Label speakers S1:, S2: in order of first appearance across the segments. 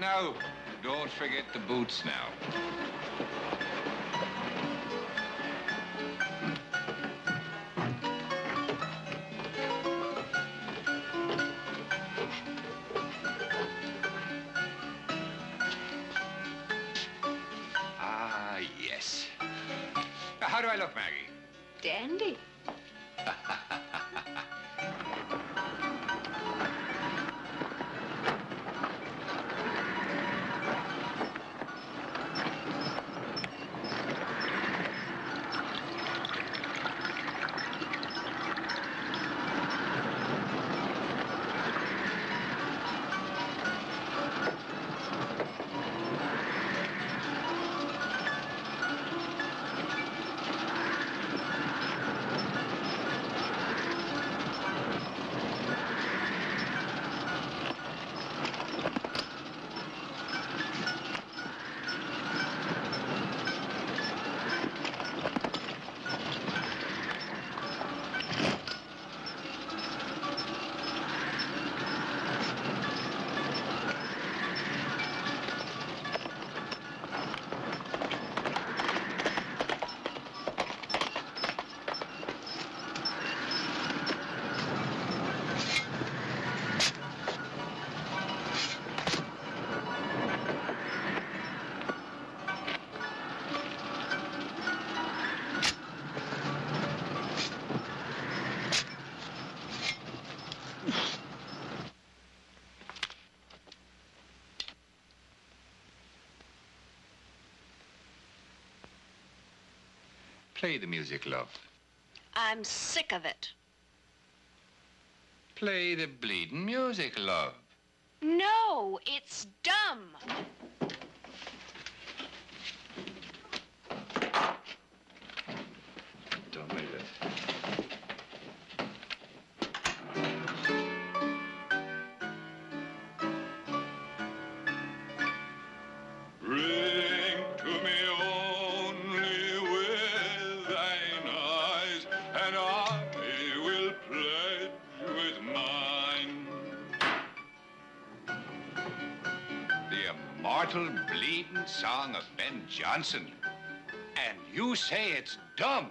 S1: now. Don't forget the boots now. Ah, yes. How do I look, Maggie?
S2: Dandy.
S1: Play the music, love.
S2: I'm sick of it.
S1: Play the bleeding music, love.
S2: No, it's dumb.
S1: Don't make it.
S3: Bring to me only with thine eyes, and I will pledge with mine.
S1: The immortal bleeding song of Ben Jonson. And you say it's dumb.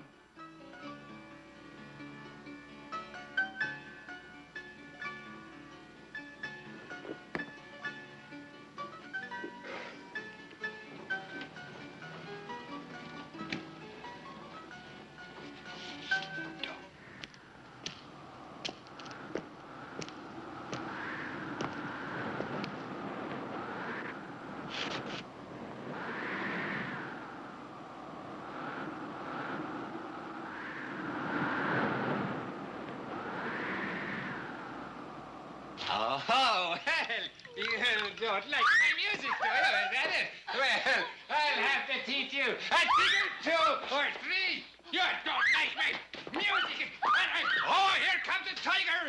S1: Oh, well, you don't like my music, do you? Is that it? Well, I'll have to teach you a thing or two or three. You don't like my music. Oh, here comes a tiger.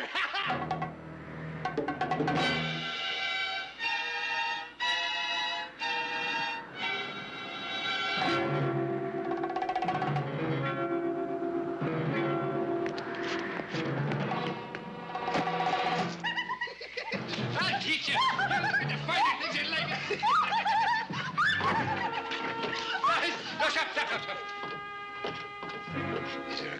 S1: I'll teach you. You're looking to fight it, things you like it. No, stop. Is there a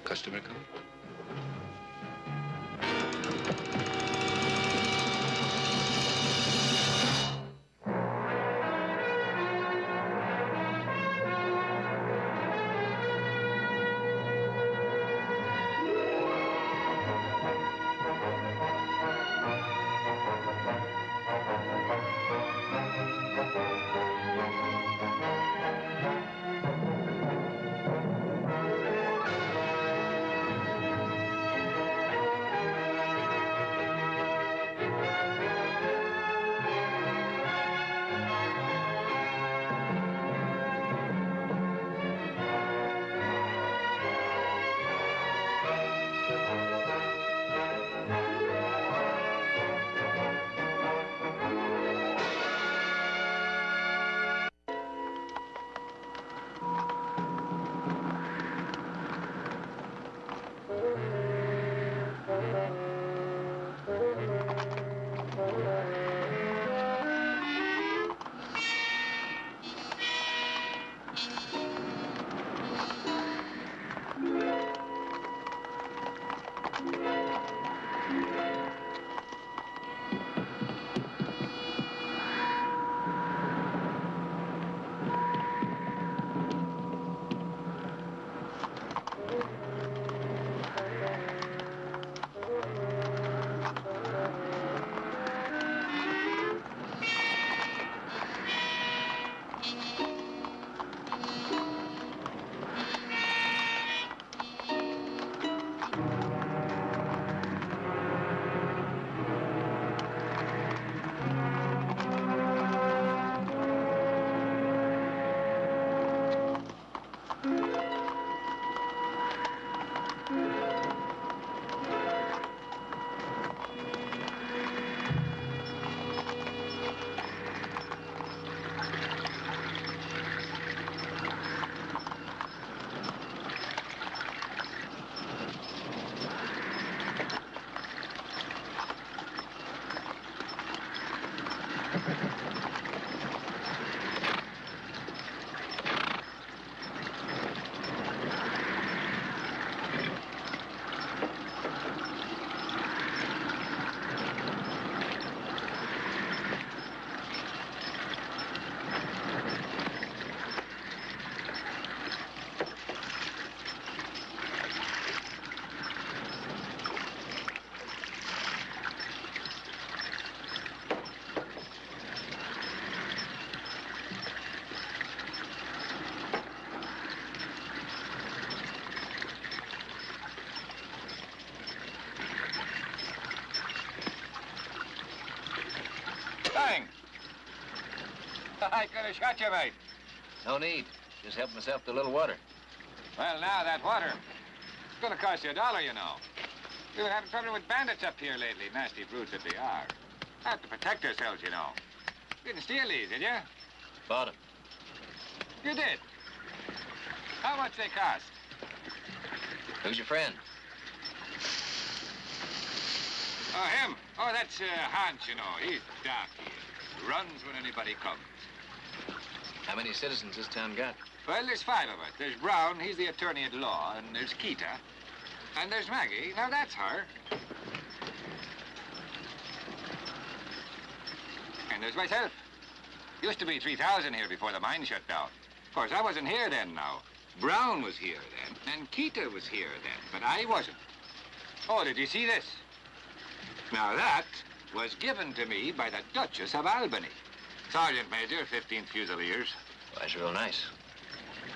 S1: I could have shot you, mate.
S4: No need. Just help myself to a little water.
S1: Well, now, that water, it's gonna cost you $1, you know. We've been having trouble with bandits up here lately, nasty brutes that they are. Have to protect ourselves, you know. You didn't steal these, did you?
S4: Bought 'em.
S1: You did? How much they cost?
S4: Who's your friend?
S1: Oh, him? Oh, that's Hans, you know. He's dark. He runs when anybody comes.
S4: How many citizens this town got?
S1: Well, there's 5 of us. There's Brown, he's the attorney at law, and there's Keita. And there's Maggie. Now, that's her. And there's myself. Used to be 3,000 here before the mine shut down. Of course, I wasn't here then now. Brown was here then, and Keita was here then, but I wasn't. Oh, did you see this? Now, that was given to me by the Duchess of Albany. Sergeant Major, 15th Fusiliers.
S4: Well, that's real nice.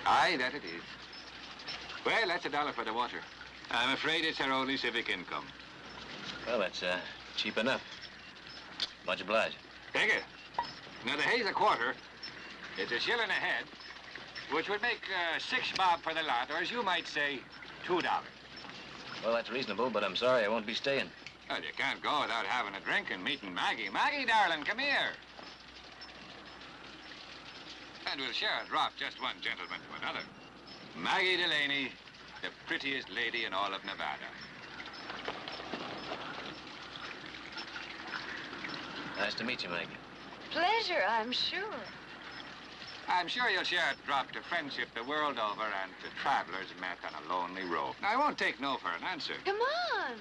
S1: Aye, that it is. Well, that's $1 for the water. I'm afraid it's our only civic income.
S4: Well, that's cheap enough. Much obliged.
S1: Take it. Now, the hay's a quarter. It's a shilling a head, which would make 6 bob for the lot, or as you might say, $2.
S4: Well, that's reasonable, but I'm sorry I won't be staying.
S1: Well, you can't go without having a drink and meeting Maggie. Maggie, darling, come here. And we'll share a drop, just one gentleman to another. Maggie Delaney, the prettiest lady in all of Nevada.
S4: Nice to meet you, Maggie.
S2: Pleasure, I'm sure.
S1: I'm sure you'll share a drop to friendship the world over and to travelers met on a lonely road. Now, I won't take no for an answer.
S2: Come on.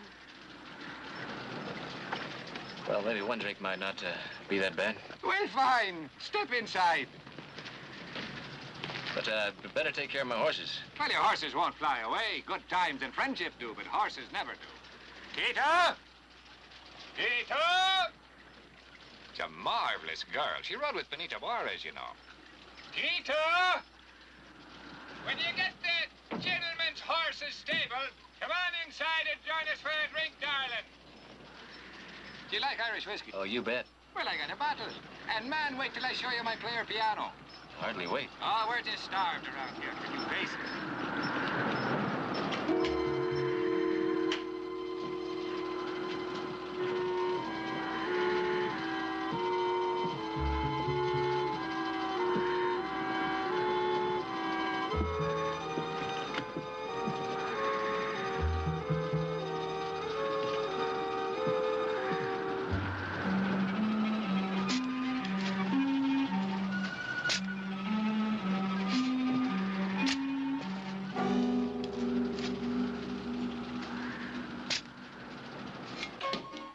S4: Well, maybe one drink might not be that bad.
S1: Well, fine. Step inside.
S4: But better take care of my horses.
S1: Well, your horses won't fly away. Good times and friendship do, but horses never do. Keita! Keita! She's a marvelous girl. She rode with Benita Juarez, you know. Keita! When you get the gentleman's horses stable, come on inside and join us for a drink, darling. Do you like Irish whiskey?
S4: Oh, you bet.
S1: Well, I got a bottle. And, man, wait till I show you my player piano.
S4: Hardly wait.
S1: Oh, we're just starved around here. Can you face it?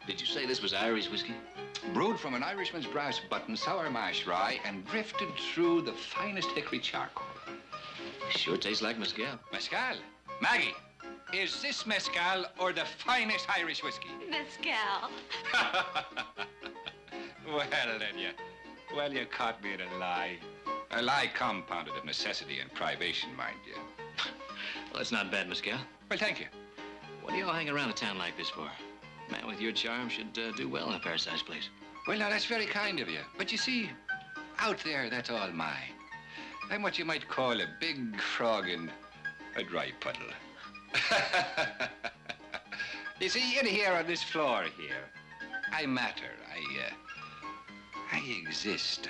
S4: Did you say this was Irish whiskey?
S5: Brewed from an Irishman's brass button, sour mash rye, and drifted through the finest hickory charcoal.
S4: Sure tastes like mezcal.
S5: Mezcal? Maggie, is this mezcal or the finest Irish whiskey?
S2: Mescal.
S1: Well, you caught me in a lie. A lie compounded of necessity and privation, mind you.
S4: Well, it's not bad mezcal.
S5: Well, thank you.
S4: What do you all hang around a town like this for? A man with your charm should do well in a fair-sized place.
S5: Well, now, that's very kind of you. But you see, out there, that's all mine. I'm what you might call a big frog in a dry puddle. You see, in here on this floor here, I matter. I exist.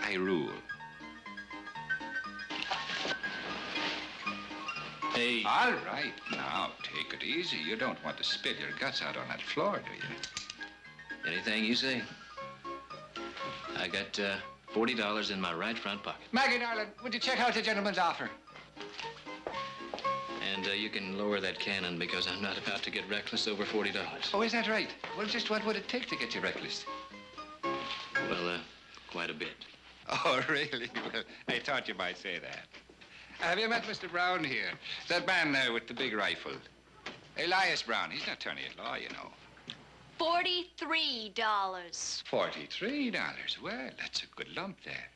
S5: I rule.
S4: Hey.
S5: All right, now, take it easy. You don't want to spill your guts out on that floor, do you?
S4: Anything you say. I got $40 in my right front pocket.
S5: Maggie, darling, would you check out the gentleman's offer?
S4: And you can lower that cannon because I'm not about to get reckless over $40.
S5: Oh, is that right? Well, just what would it take to get you reckless?
S4: Well, quite a bit.
S1: Oh, really? Well, I thought you might say that. Have you met Mr. Brown here? That man there with the big rifle. Elias Brown. He's an attorney at law, you know.
S2: $43.
S1: $43. Well, that's a good lump there.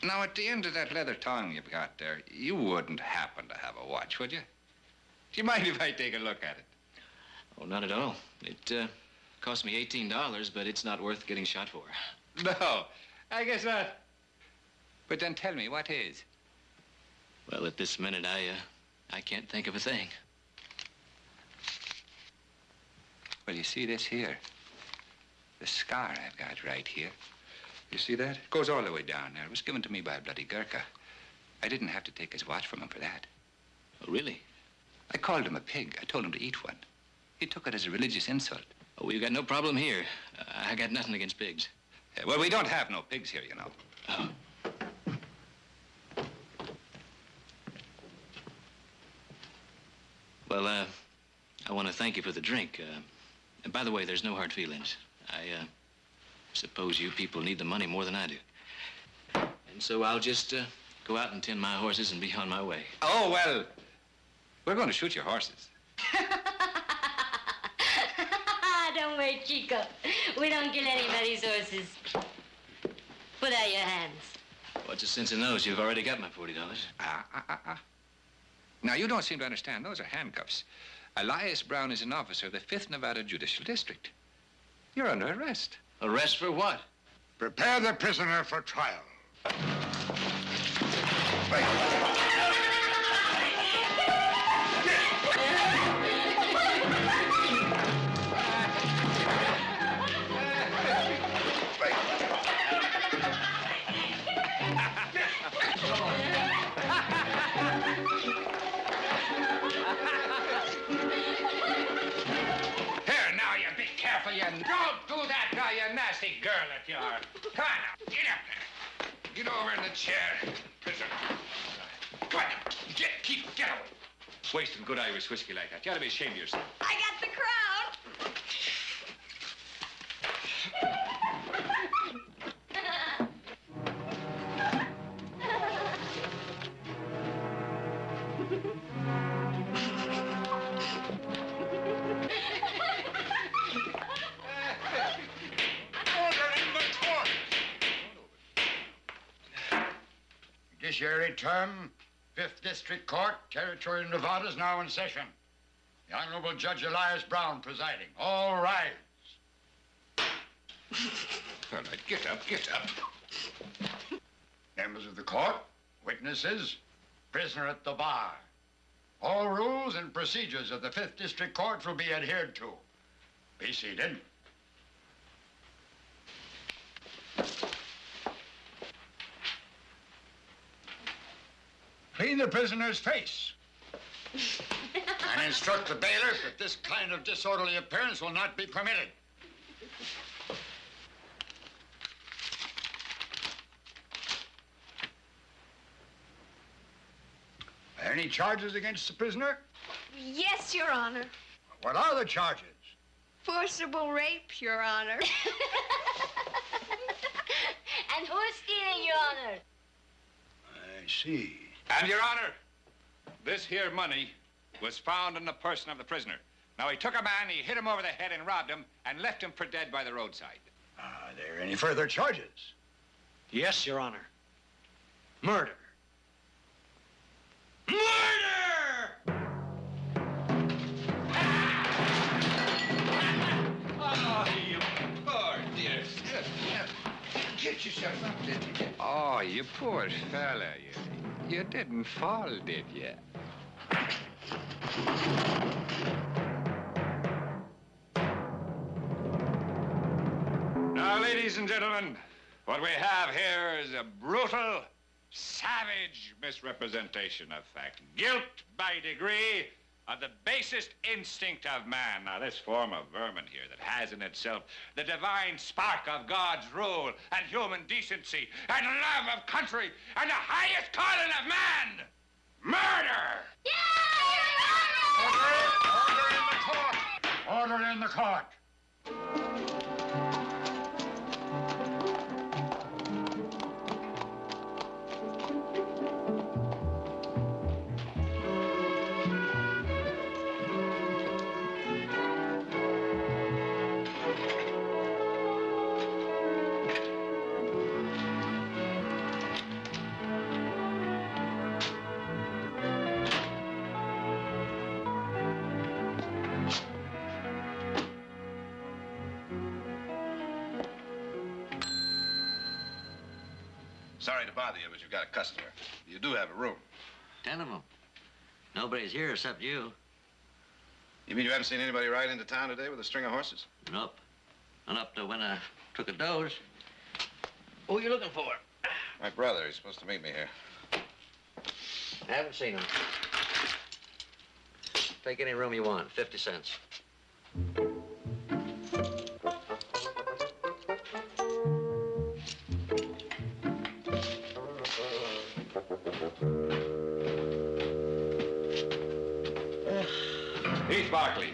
S1: Now, at the end of that leather tongue you've got there, you wouldn't happen to have a watch, would you? Do you mind if I take a look at it?
S4: Oh, not at all. It cost me $18, but it's not worth getting shot for.
S5: No, I guess not. But then tell me, what is?
S4: Well, at this minute, I can't think of a thing.
S5: Well, you see this here? The scar I've got right here. You see that? It goes all the way down there. It was given to me by a bloody Gurkha. I didn't have to take his watch from him for that.
S4: Oh, really?
S5: I called him a pig. I told him to eat one. He took it as a religious insult.
S4: Oh, we've got no problem here. I got nothing against pigs.
S5: Well, we don't have no pigs here, you know.
S4: Oh. Well, I want to thank you for the drink. And by the way, there's no hard feelings. I suppose you people need the money more than I do. And so I'll just go out and tend my horses and be on my way.
S5: Oh, well, we're going to shoot your horses.
S6: Don't worry, Chico. We don't kill anybody's horses. Put out your hands.
S4: What's the sense in those? You've already got my $40.
S5: Now, you don't seem to understand. Those are handcuffs. Elias Brown is an officer of the 5th Nevada Judicial District. You're under arrest.
S4: Arrest for what?
S7: Prepare the prisoner for trial.
S1: Don't do that now, you nasty girl that you are. Come on now, get up there. Get over in the chair, prisoner. Come on now, get away.
S5: Wasting good Irish whiskey like that. You ought to be ashamed of yourself.
S2: I got the crown.
S7: Judiciary term, 5th District Court, Territory of Nevada is now in session. The Honorable Judge Elias Brown presiding. All rise.
S5: All right, get up.
S7: Members of the court, witnesses, prisoner at the bar. All rules and procedures of the 5th District Court will be adhered to. Be seated. Clean the prisoner's face. And instruct the bailiff that this kind of disorderly appearance will not be permitted. Are any charges against the prisoner?
S2: Yes, Your Honor.
S7: What are the charges?
S2: Forcible rape, Your Honor.
S6: And who's stealing, Your Honor?
S7: I see.
S5: And, Your Honor, this here money was found in the person of the prisoner. Now, he took a man, he hit him over the head and robbed him, and left him for dead by the roadside.
S7: Are there any further charges?
S8: Yes, Your Honor. Murder.
S1: Murder! Oh, you poor dear. Get yourself up, didn't you?
S5: Oh, you poor fella. You didn't fall, did you?
S1: Now, ladies and gentlemen, what we have here is a brutal, savage misrepresentation of fact. Guilt by degree of the basest instinct of man. Now, this form of vermin here that has in itself the divine spark of God's rule and human decency and love of country and the highest calling of man, murder!
S7: Order in the court.
S9: Sorry to bother you, but you've got a customer. You do have a room.
S10: 10 of them. Nobody's here except you.
S9: You mean you haven't seen anybody ride into town today with a string of horses?
S10: Nope. Not up to when I took a doze. Who are you looking for?
S9: My brother. He's supposed to meet me here.
S10: I haven't seen him. Take any room you want, 50 cents.
S11: Heath Barkley.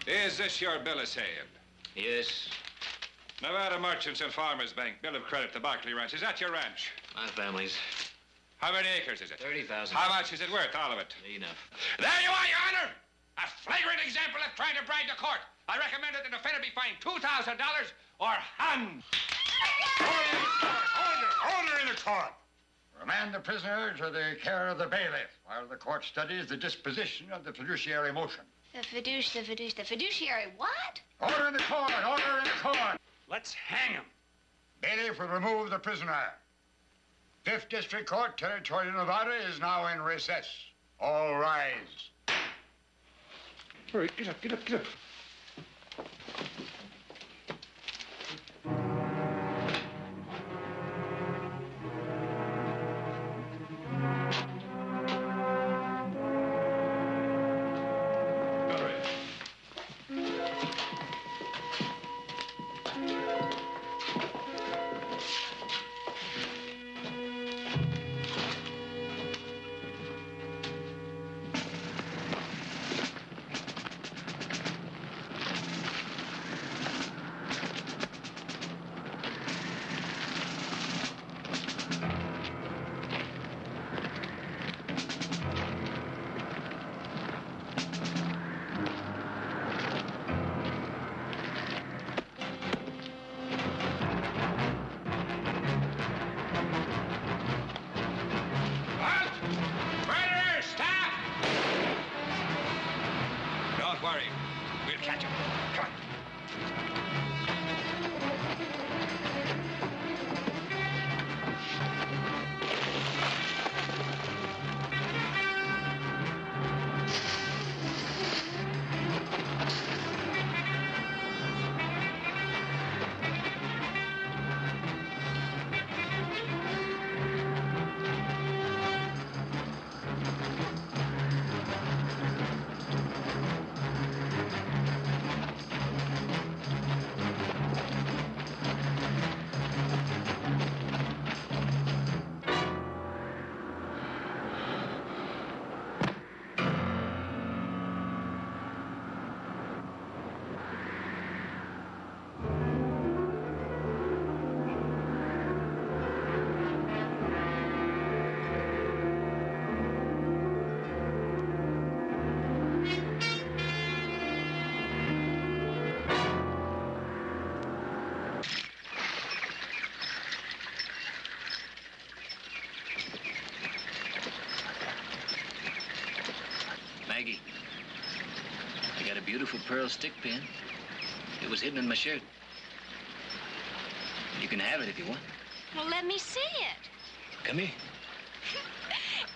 S11: Is this your bill of sale?
S4: Yes,
S11: Nevada Merchants and Farmers Bank, bill of credit, the Barkley Ranch. Is that your ranch?
S4: my family's.
S11: How many acres is it?
S4: 30,000.
S11: How much is it worth, all of it?
S4: Enough.
S1: There you are, Your Honor! A flagrant example of trying to bribe the court. I recommend that the defendant be fined $2,000 or hung.
S7: Order in the court. Remand the prisoner to the care of the bailiff while the court studies the disposition of the fiduciary motion.
S2: The fiduciary what?
S7: Order in the court! Order in the court!
S8: Let's hang him.
S7: Bailiff will remove the prisoner. 5th District Court, Territory of Nevada, is now in recess. All rise.
S11: All right, get up, get up, get up.
S4: Maggie, I got a beautiful pearl stick pin. It was hidden in my shirt. You can have it if you want.
S2: Well, let me see it.
S4: Come here.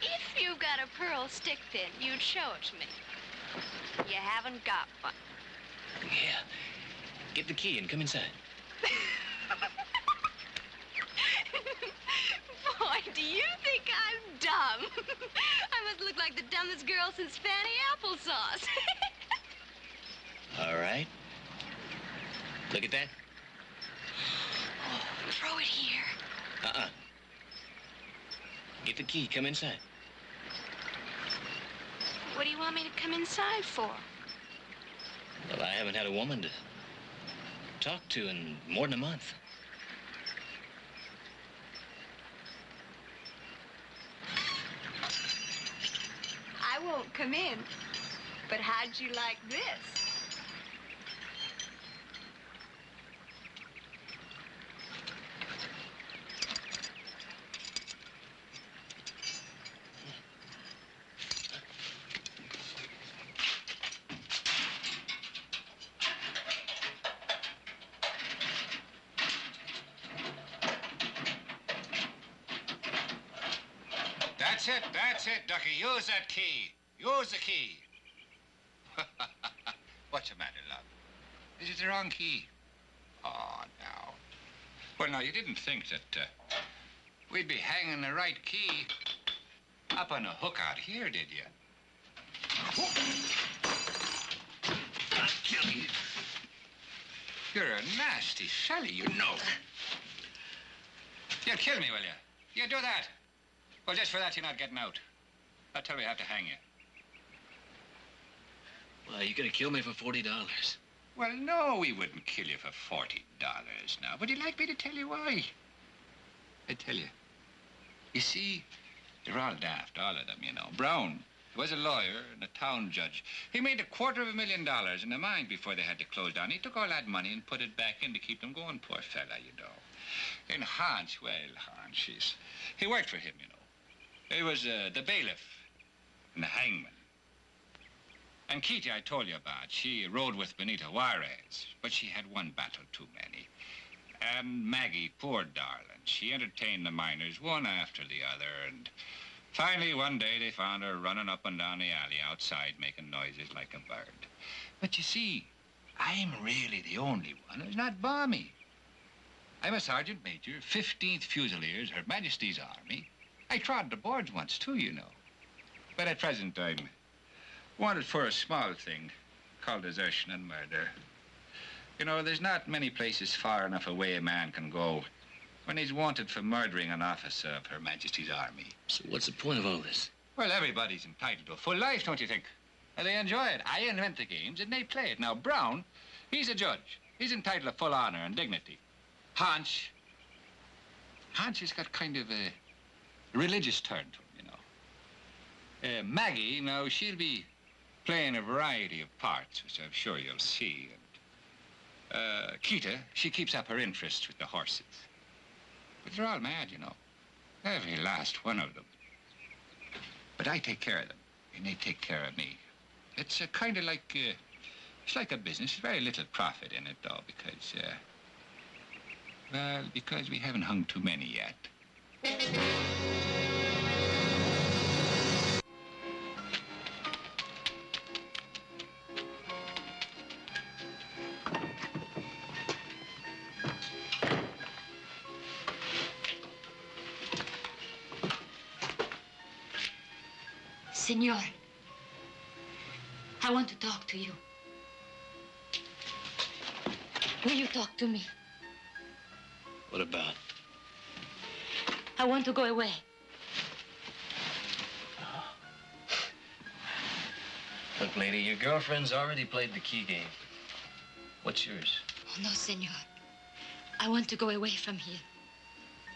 S2: If you've got a pearl stick pin, you'd show it to me. You haven't got one.
S4: Yeah. Get the key and come inside.
S2: Boy, do you think I'm dumb? I must look like the dumbest girl since Fanny Applesauce.
S4: All right. Look at that.
S2: Oh, throw it here.
S4: Uh-uh. Get the key. Come inside.
S2: What do you want me to come inside for?
S4: Well, I haven't had a woman to talk to in more than a month.
S2: I won't come in. But how'd you like this?
S5: That's it, Ducky. Use that key. Use the key. What's the matter, love? Is it the wrong key? Oh, no. Well, now, you didn't think that we'd be hanging the right key up on a hook out here, did you? I'll kill you. You're a nasty fella, you know. You'll kill me, will you? You do that? Well, just for that, you're not getting out. That's till we have to hang you.
S4: Well, you're gonna kill me for $40.
S5: Well, no, we wouldn't kill you for $40 now. Would you like me to tell you why? I tell you. You see, they're all daft, all of them, you know. Brown was a lawyer and a town judge. He made $250,000 in the mine before they had to close down. He took all that money and put it back in to keep them going, poor fella, you know. And Hans, well, Hans, he worked for him, you know. He was the bailiff and the hangman. And Kitty, I told you about, she rode with Benito Juarez, but she had one battle too many. And Maggie, poor darling, she entertained the miners one after the other, and finally one day they found her running up and down the alley outside making noises like a bird. But you see, I'm really the only one who's not balmy. I'm a sergeant major, 15th Fusiliers, Her Majesty's Army. I trod the boards once, too, you know. But at present, I'm wanted for a small thing called desertion and murder. You know, there's not many places far enough away a man can go when he's wanted for murdering an officer of Her Majesty's Army.
S4: So what's the point of all this?
S5: Well, everybody's entitled to a full life, don't you think? And they enjoy it. I invent the games and they play it. Now, Brown, he's a judge. He's entitled to full honor and dignity. Hans has got kind of a religious turn to him, you know. Maggie, now, she'll be playing a variety of parts, which I'm sure you'll see. And Kita, she keeps up her interest with the horses. But they're all mad, you know. Every last one of them. But I take care of them, and they take care of me. It's kind of like, it's like a business. Very little profit in it, though, because, well, because we haven't hung too many yet.
S6: Senor, I want to talk to you. Will you talk to me?
S4: What about?
S6: I want to go away.
S4: Look, lady, your girlfriend's already played the key game. What's yours?
S6: Oh, no, senor. I want to go away from here.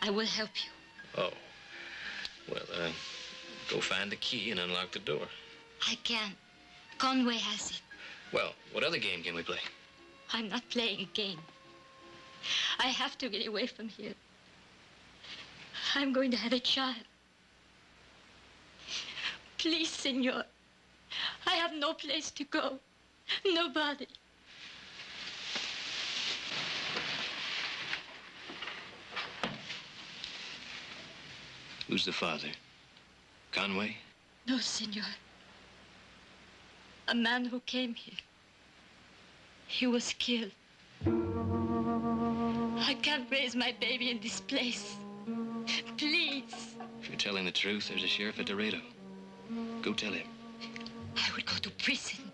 S6: I will help you.
S4: Oh. Well, go find the key and unlock the door.
S6: I can't. Conway has it.
S4: Well, what other game can we play?
S6: I'm not playing a game. I have to get away from here. I'm going to have a child. Please, senor. I have no place to go. Nobody.
S4: Who's the father? Conway?
S6: No, senor. A man who came here. He was killed. I can't raise my baby in this place. Please.
S4: If you're telling the truth, there's a sheriff at Dorado. Go tell him.
S6: I would go to prison.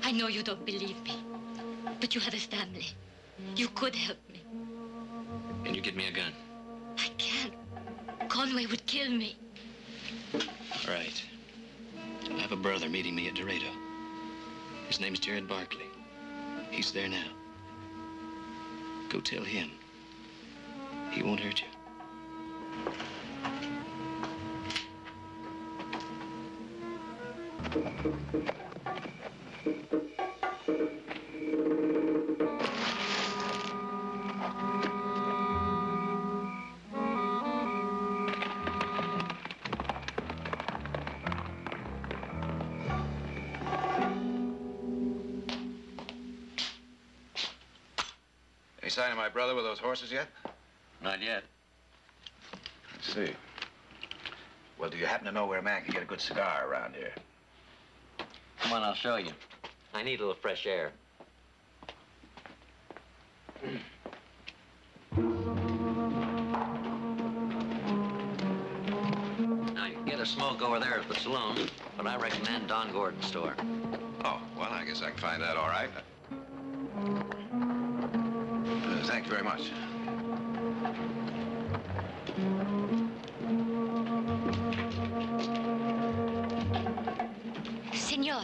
S6: I know you don't believe me, but you have a family. You could help me.
S4: Can you get me a gun?
S6: I can't. Conway would kill me.
S4: All right. I have a brother meeting me at Dorado. His name's Jared Barkley. He's there now. Go tell him. He won't hurt you.
S9: Any sign of my brother with those horses yet?
S10: Not yet.
S9: Let's see. Well, do you happen to know where a man can get a good cigar around here?
S10: Come on, I'll show you. I need a little fresh air. Now, you can get a smoke over there at the saloon, but I recommend Don Gordon's store.
S9: Oh, well, I guess I can find that all right. Thank you very much.
S6: Senor,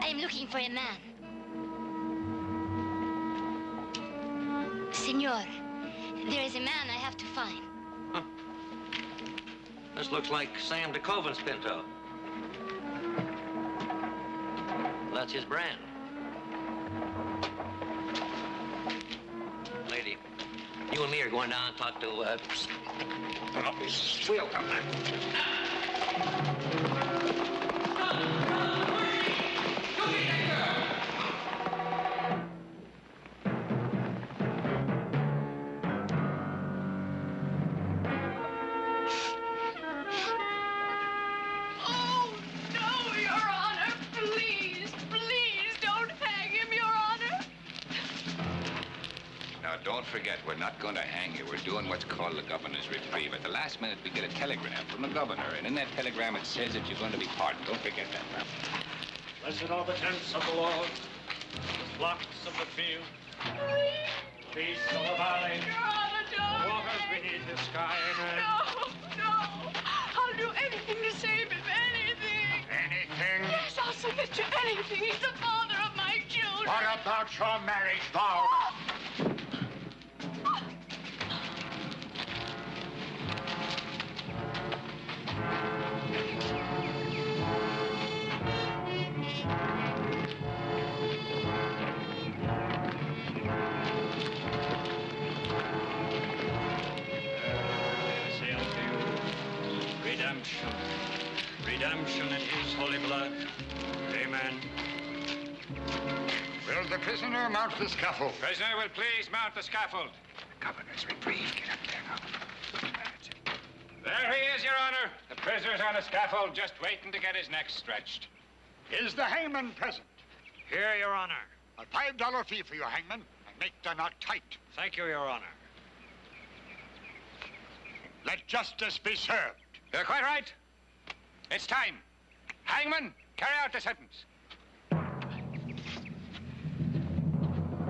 S6: I am looking for a man. Senor, there is a man I have to find.
S10: Huh. This looks like Sam DeCoven's Pinto. That's his brand. Lady, you and me are going down and talk to, Will.
S5: Don't forget, we're not going to hang you. We're doing what's called the governor's reprieve. At the last minute, we get a telegram from the governor, and in that telegram, it says that you're going to be pardoned. Don't forget that.
S8: Blessed are the tents of the Lord, the flocks of the field, peace of the valley, the waters beneath the sky. Amen.
S12: No. I'll do anything to save him. Anything.
S7: Anything?
S12: Yes, I'll submit to anything. He's the father of my children.
S7: What about your marriage vow?
S8: Redemption in his holy blood. Amen.
S7: Will the prisoner mount the scaffold?
S11: Prisoner will please mount the scaffold.
S5: Governor's reprieve. Get up there now.
S11: There he is, Your Honor. The prisoner's on the scaffold, just waiting to get his neck stretched.
S7: Is the hangman present?
S8: Here, Your Honor.
S7: A $5 fee for your hangman, and make the knot tight.
S8: Thank you, Your Honor.
S7: Let justice be served.
S11: You're quite right. It's time. Hangman, carry out the sentence.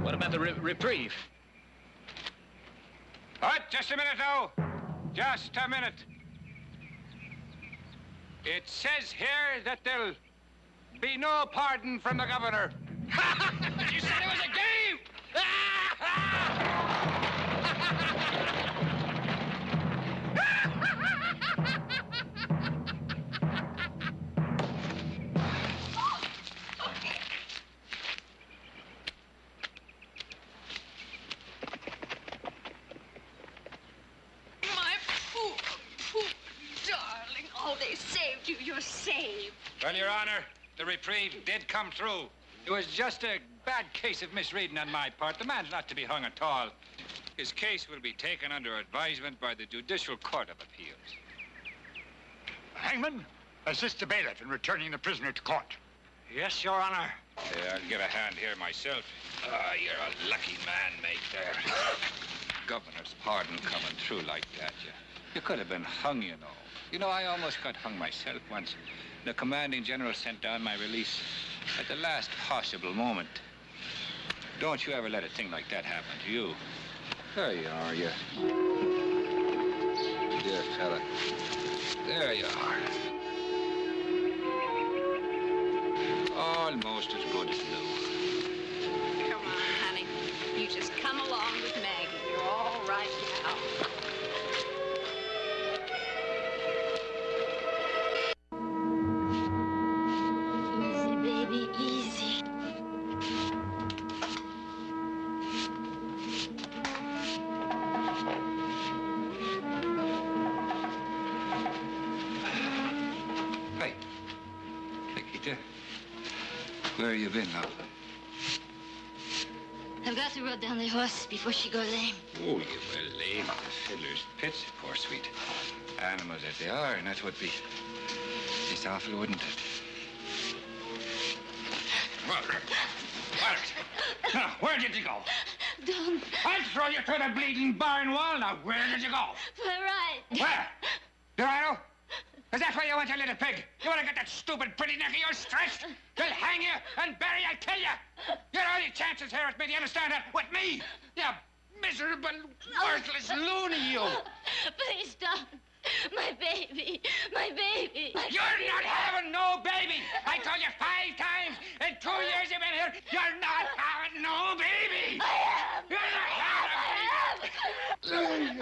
S4: What about the reprieve?
S11: What? Just a minute now. Just a minute. It says here that there'll be no pardon from the governor.
S4: You said it was a game!
S2: You're saved.
S11: Well, Your Honor, the reprieve did come through. It was just a bad case of misreading on my part. The man's not to be hung at all. His case will be taken under advisement by the Judicial Court of Appeals.
S7: Hangman, assist the bailiff in returning the prisoner to court.
S8: Yes, Your Honor.
S11: Yeah, I'll give a hand here myself.
S5: Ah, you're a lucky man, mate, there. Governor's pardon coming through like that. You could have been hung, you know. You know, I almost got hung myself once. The commanding general sent down my release at the last possible moment. Don't you ever let a thing like that happen to you. There you are, you dear fella. There you are. Almost as good as new.
S2: Come on, honey. You just come along with Maggie. You're all right now.
S6: Easy.
S5: Hey, Chiquita, where have you been now?
S6: I've got to rub down the horse before she go lame.
S5: Oh, you were lame at the fiddler's pits, poor sweet. Animals that they are, and that would be just awful, wouldn't it?
S1: Margaret! Margaret! Now, where did you go?
S6: Don't.
S1: I'll throw you through the bleeding barn wall. Now, where did you go?
S6: We're right.
S1: Where? Dorado? Is that where you went, you little pig? You want to get that stupid pretty neck of yours stretched? They'll hang you and bury you, kill you. Your only chances here with me, do you understand that? With me? You miserable, worthless loony, you.
S6: Please don't. My baby. My baby.
S1: You're not having no baby. I told you 5 times in 2 years you've been here, you're not having no baby.
S6: I am.
S1: You're not having a baby.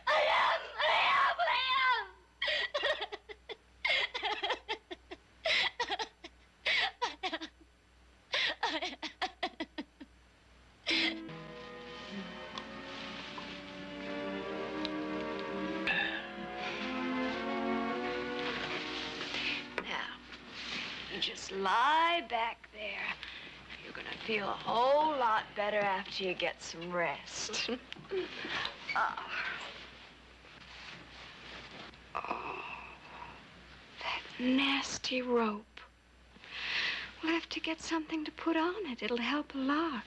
S6: I am.
S2: Just lie back there. You're gonna feel a whole lot better after you get some rest. Oh, that nasty rope. We'll have to get something to put on it. It'll help a lot.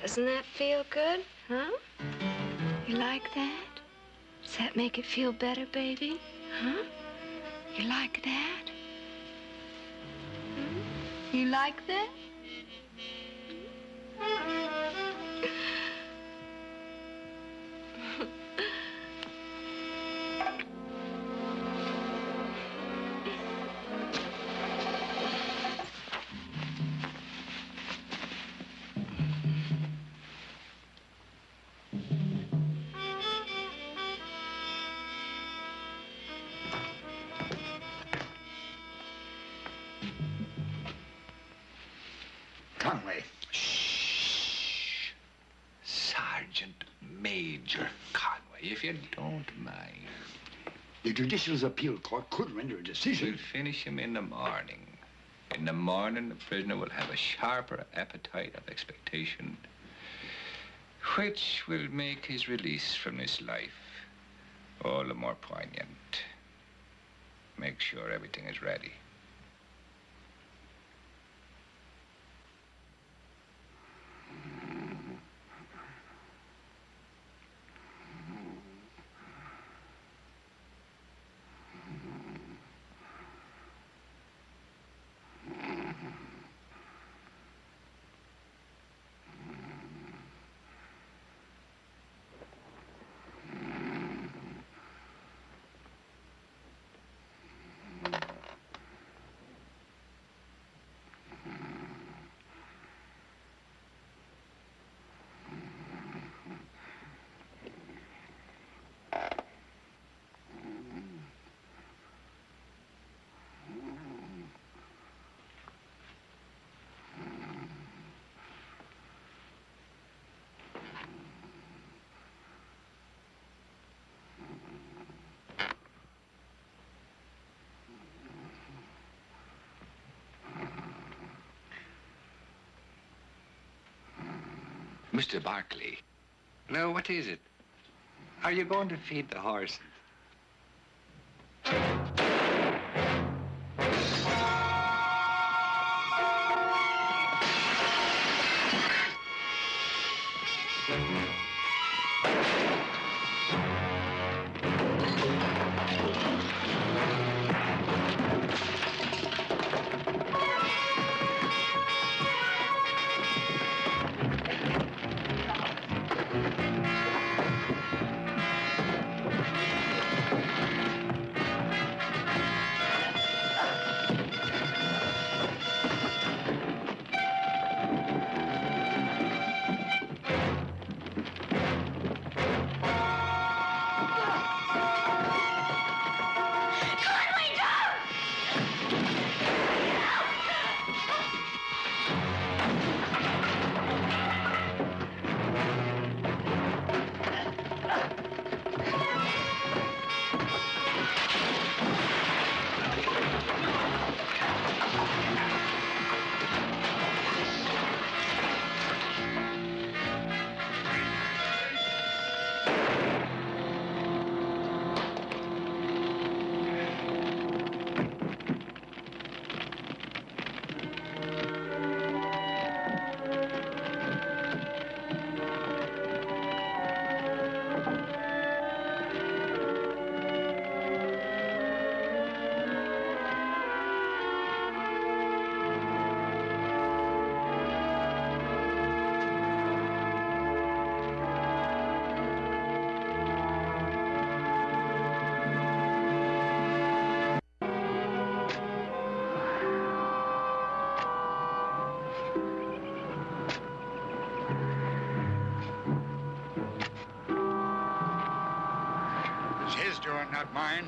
S2: Doesn't that feel good, huh? You like that? Does that make it feel better, baby? Huh? You like that? You like that?
S7: Conway.
S5: Shh. Sergeant Major Conway, if you don't mind.
S7: The Judicial Appeal Court could render a decision.
S5: We'll finish him in the morning. In the morning, the prisoner will have a sharper appetite of expectation, which will make his release from this life all the more poignant. Make sure everything is ready. Mr. Barkley. Now, what is it? Are you going to feed the horse?
S7: not mine.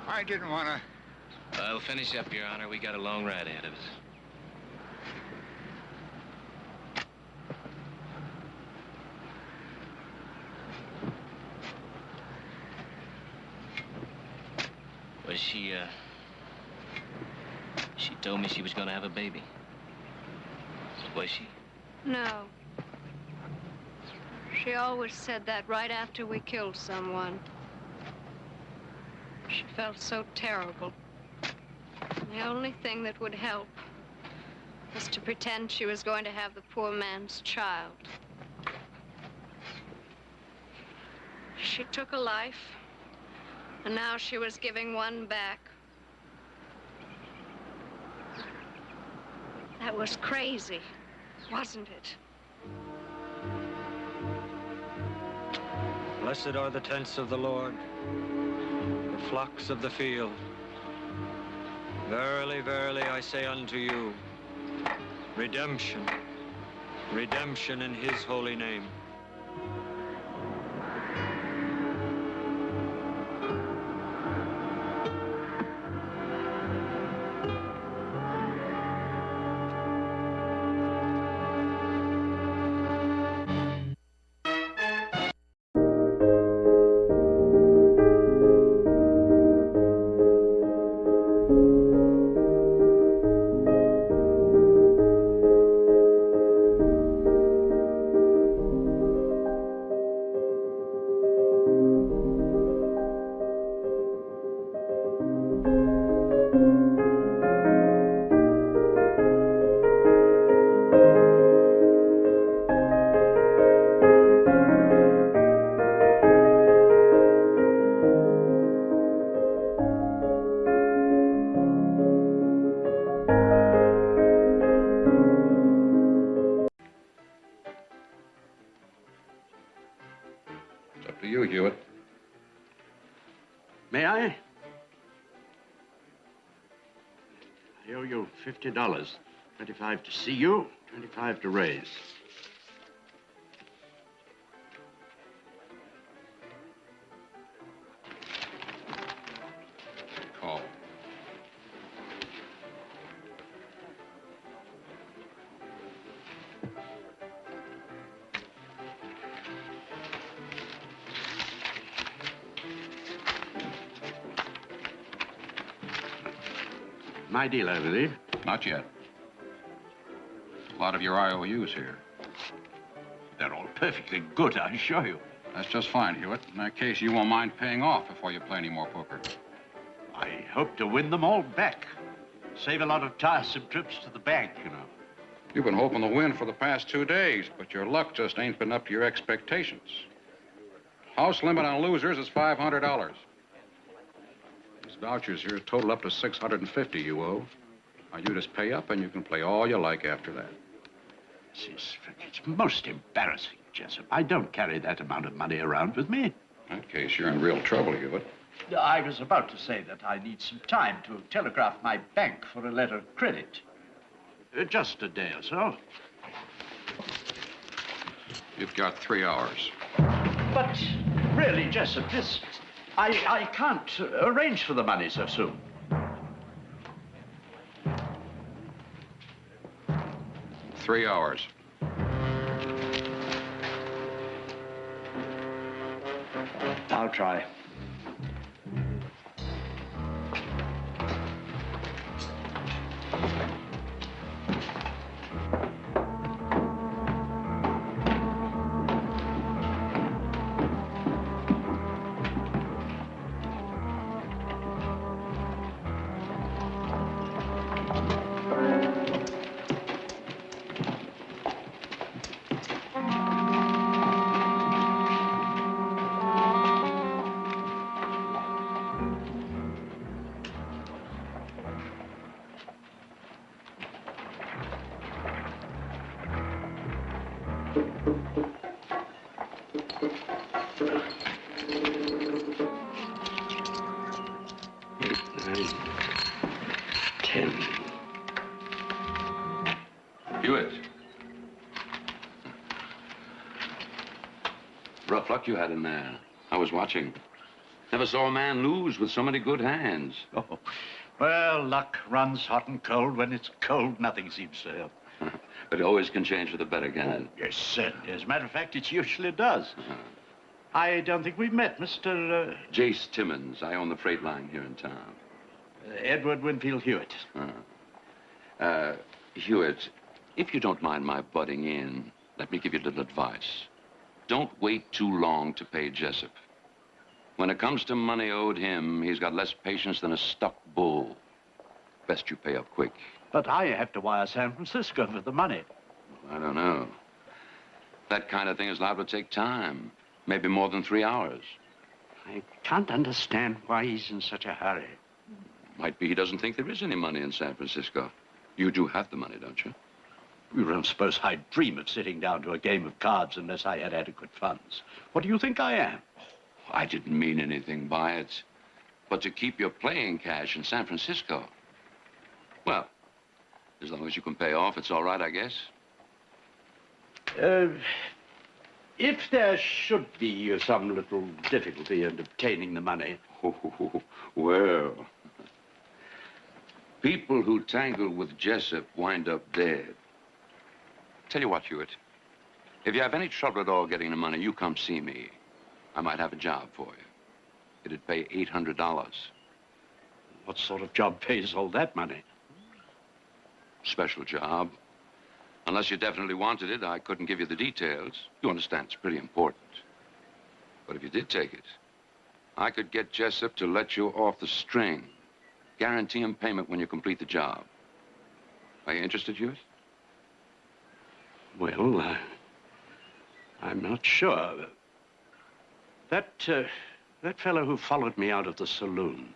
S7: I didn't want to...
S4: I'll finish up, Your Honor. We got a long ride ahead of us. Was she told me she was gonna have a baby. Was she?
S2: No. She always said that right after we killed someone. She felt so terrible. The only thing that would help was to pretend she was going to have the poor man's child. She took a life, and now she was giving one back. That was crazy, wasn't it?
S8: Blessed are the tents of the Lord, the flocks of the field. Verily, verily, I say unto you, redemption, redemption in his holy name.
S9: Up to you, Hewitt.
S13: May I? I owe you $50. 25 to see you, 25 to raise.
S9: Call.
S13: My deal, I believe.
S9: Not yet. A lot of your IOUs here.
S13: They're all perfectly good, I assure you.
S9: That's just fine, Hewitt. In that case, you won't mind paying off before you play any more poker.
S13: I hope to win them all back. Save a lot of tiresome trips to the bank, you know.
S9: You've been hoping to win for the past 2 days, but your luck just ain't been up to your expectations. House limit on losers is $500. These vouchers here total up to $650 you owe. Now, you just pay up, and you can play all you like after that.
S13: It's most embarrassing, Jessup. I don't carry that amount of money around with me.
S9: In that case, you're in real trouble, Hewitt.
S13: I was about to say that I need some time to telegraph my bank for a letter of credit. Just a day or so.
S9: You've got 3 hours.
S13: But really, Jessup, I can't arrange for the money so soon.
S9: Three hours.
S13: I'll try.
S9: Hewitt. Rough luck you had in there. I was watching. Never saw a man lose with so many good hands.
S13: Oh, well, luck runs hot and cold. When it's cold, nothing seems to help.
S9: But it always can change for the better, can it?
S13: Yes, certainly. As a matter of fact, it usually does. I don't think we've met, Mr.
S9: Jace Timmons. I own the freight line here in town.
S13: Edward Winfield Hewitt.
S9: Hewitt, if you don't mind my butting in, let me give you a little advice. Don't wait too long to pay Jessup. When it comes to money owed him, he's got less patience than a stuck bull. Best you pay up quick.
S13: But I have to wire San Francisco for the money.
S9: I don't know. That kind of thing is liable to take time. Maybe more than 3 hours.
S13: I can't understand why he's in such a hurry.
S9: Might be he doesn't think there is any money in San Francisco. You do have the money, don't you?
S13: You don't suppose I'd dream of sitting down to a game of cards unless I had adequate funds. What do you think I am?
S9: I didn't mean anything by it. But to keep your playing cash in San Francisco, well, as long as you can pay off, it's all right, I guess.
S13: If there should be some little difficulty in obtaining the money...
S9: Well, people who tangle with Jessup wind up dead. Tell you what, Hewitt. If you have any trouble at all getting the money, you come see me. I might have a job for you. It'd pay $800.
S13: What sort of job pays all that money?
S9: Special job. Unless you definitely wanted it, I couldn't give you the details. You understand, it's pretty important. But if you did take it, I could get Jessup to let you off the string. Guarantee him payment when you complete the job. Are you interested, Hewitt?
S13: Well, I'm not sure. That fellow who followed me out of the saloon.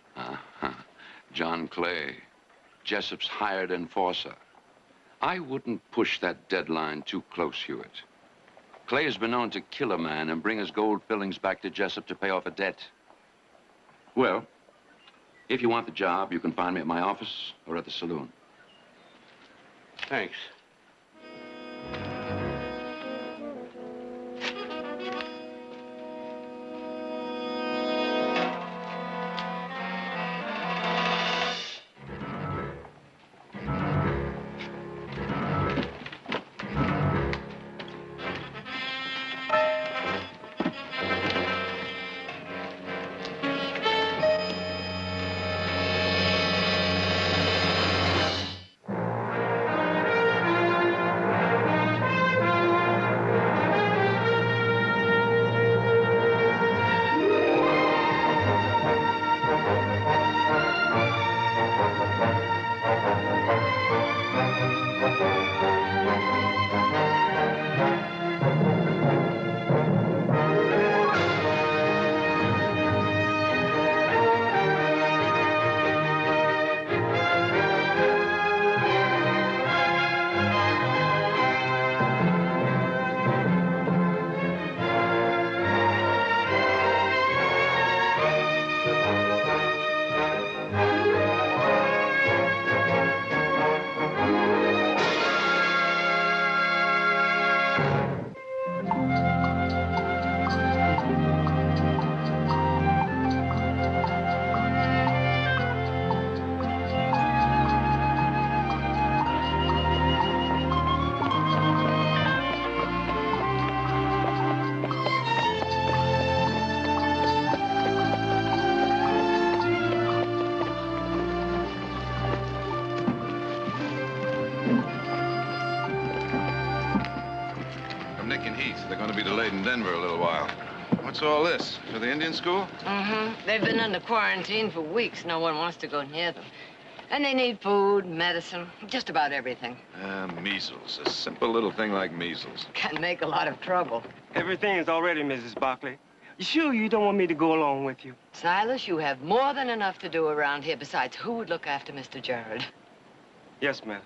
S9: John Clay, Jessup's hired enforcer. I wouldn't push that deadline too close, Hewitt. Clay has been known to kill a man and bring his gold fillings back to Jessup to pay off a debt. Well, if you want the job, you can find me at my office or at the saloon.
S13: Thanks.
S14: Denver a little while. What's all this? For the Indian school?
S15: Mm-hmm. They've been under quarantine for weeks. No one wants to go near them. And they need food, medicine, just about everything.
S14: Measles. A simple little thing like measles.
S15: Can make a lot of trouble.
S16: Everything is all ready, Mrs. Barkley. You sure you don't want me to go along with you?
S15: Silas, you have more than enough to do around here. Besides, who would look after Mr. Gerard?
S16: Yes, ma'am.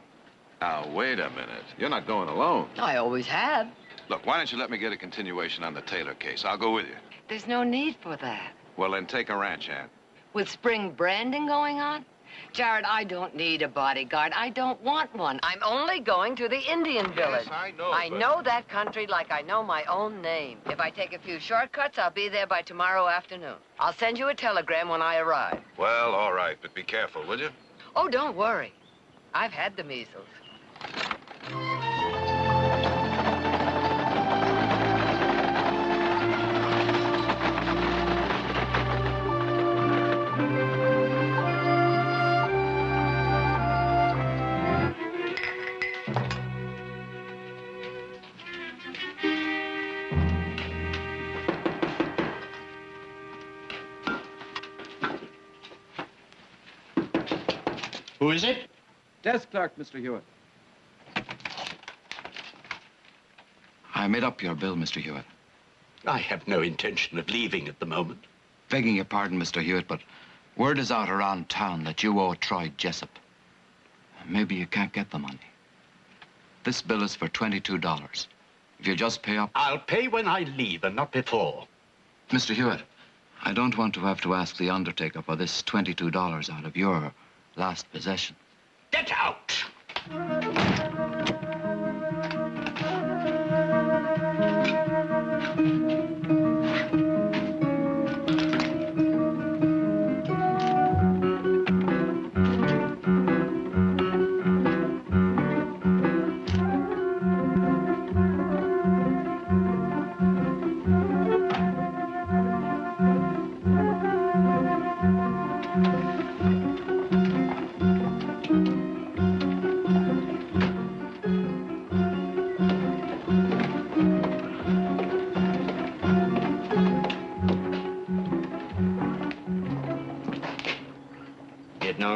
S14: Now, wait a minute. You're not going alone.
S15: I always have.
S14: Look, why don't you let me get a continuation on the Taylor case? I'll go with you.
S15: There's no need for that.
S14: Well, then take a ranch hand.
S15: With spring branding going on? Jared, I don't need a bodyguard. I don't want one. I'm only going to the Indian village.
S14: Yes, I know.
S15: I know that country like I know my own name. If I take a few shortcuts, I'll be there by tomorrow afternoon. I'll send you a telegram when I arrive.
S14: Well, all right, but be careful, will you?
S15: Oh, don't worry. I've had the measles.
S13: Who is it?
S17: Desk clerk, Mr. Hewitt.
S18: I made up your bill, Mr. Hewitt.
S13: I have no intention of leaving at the moment.
S18: Begging your pardon, Mr. Hewitt, but word is out around town that you owe Troy Jessup. Maybe you can't get the money. This bill is for $22. If you just pay up...
S13: I'll pay when I leave and not before.
S18: Mr. Hewitt, I don't want to have to ask the undertaker for this $22 out of your last possession.
S13: Get out!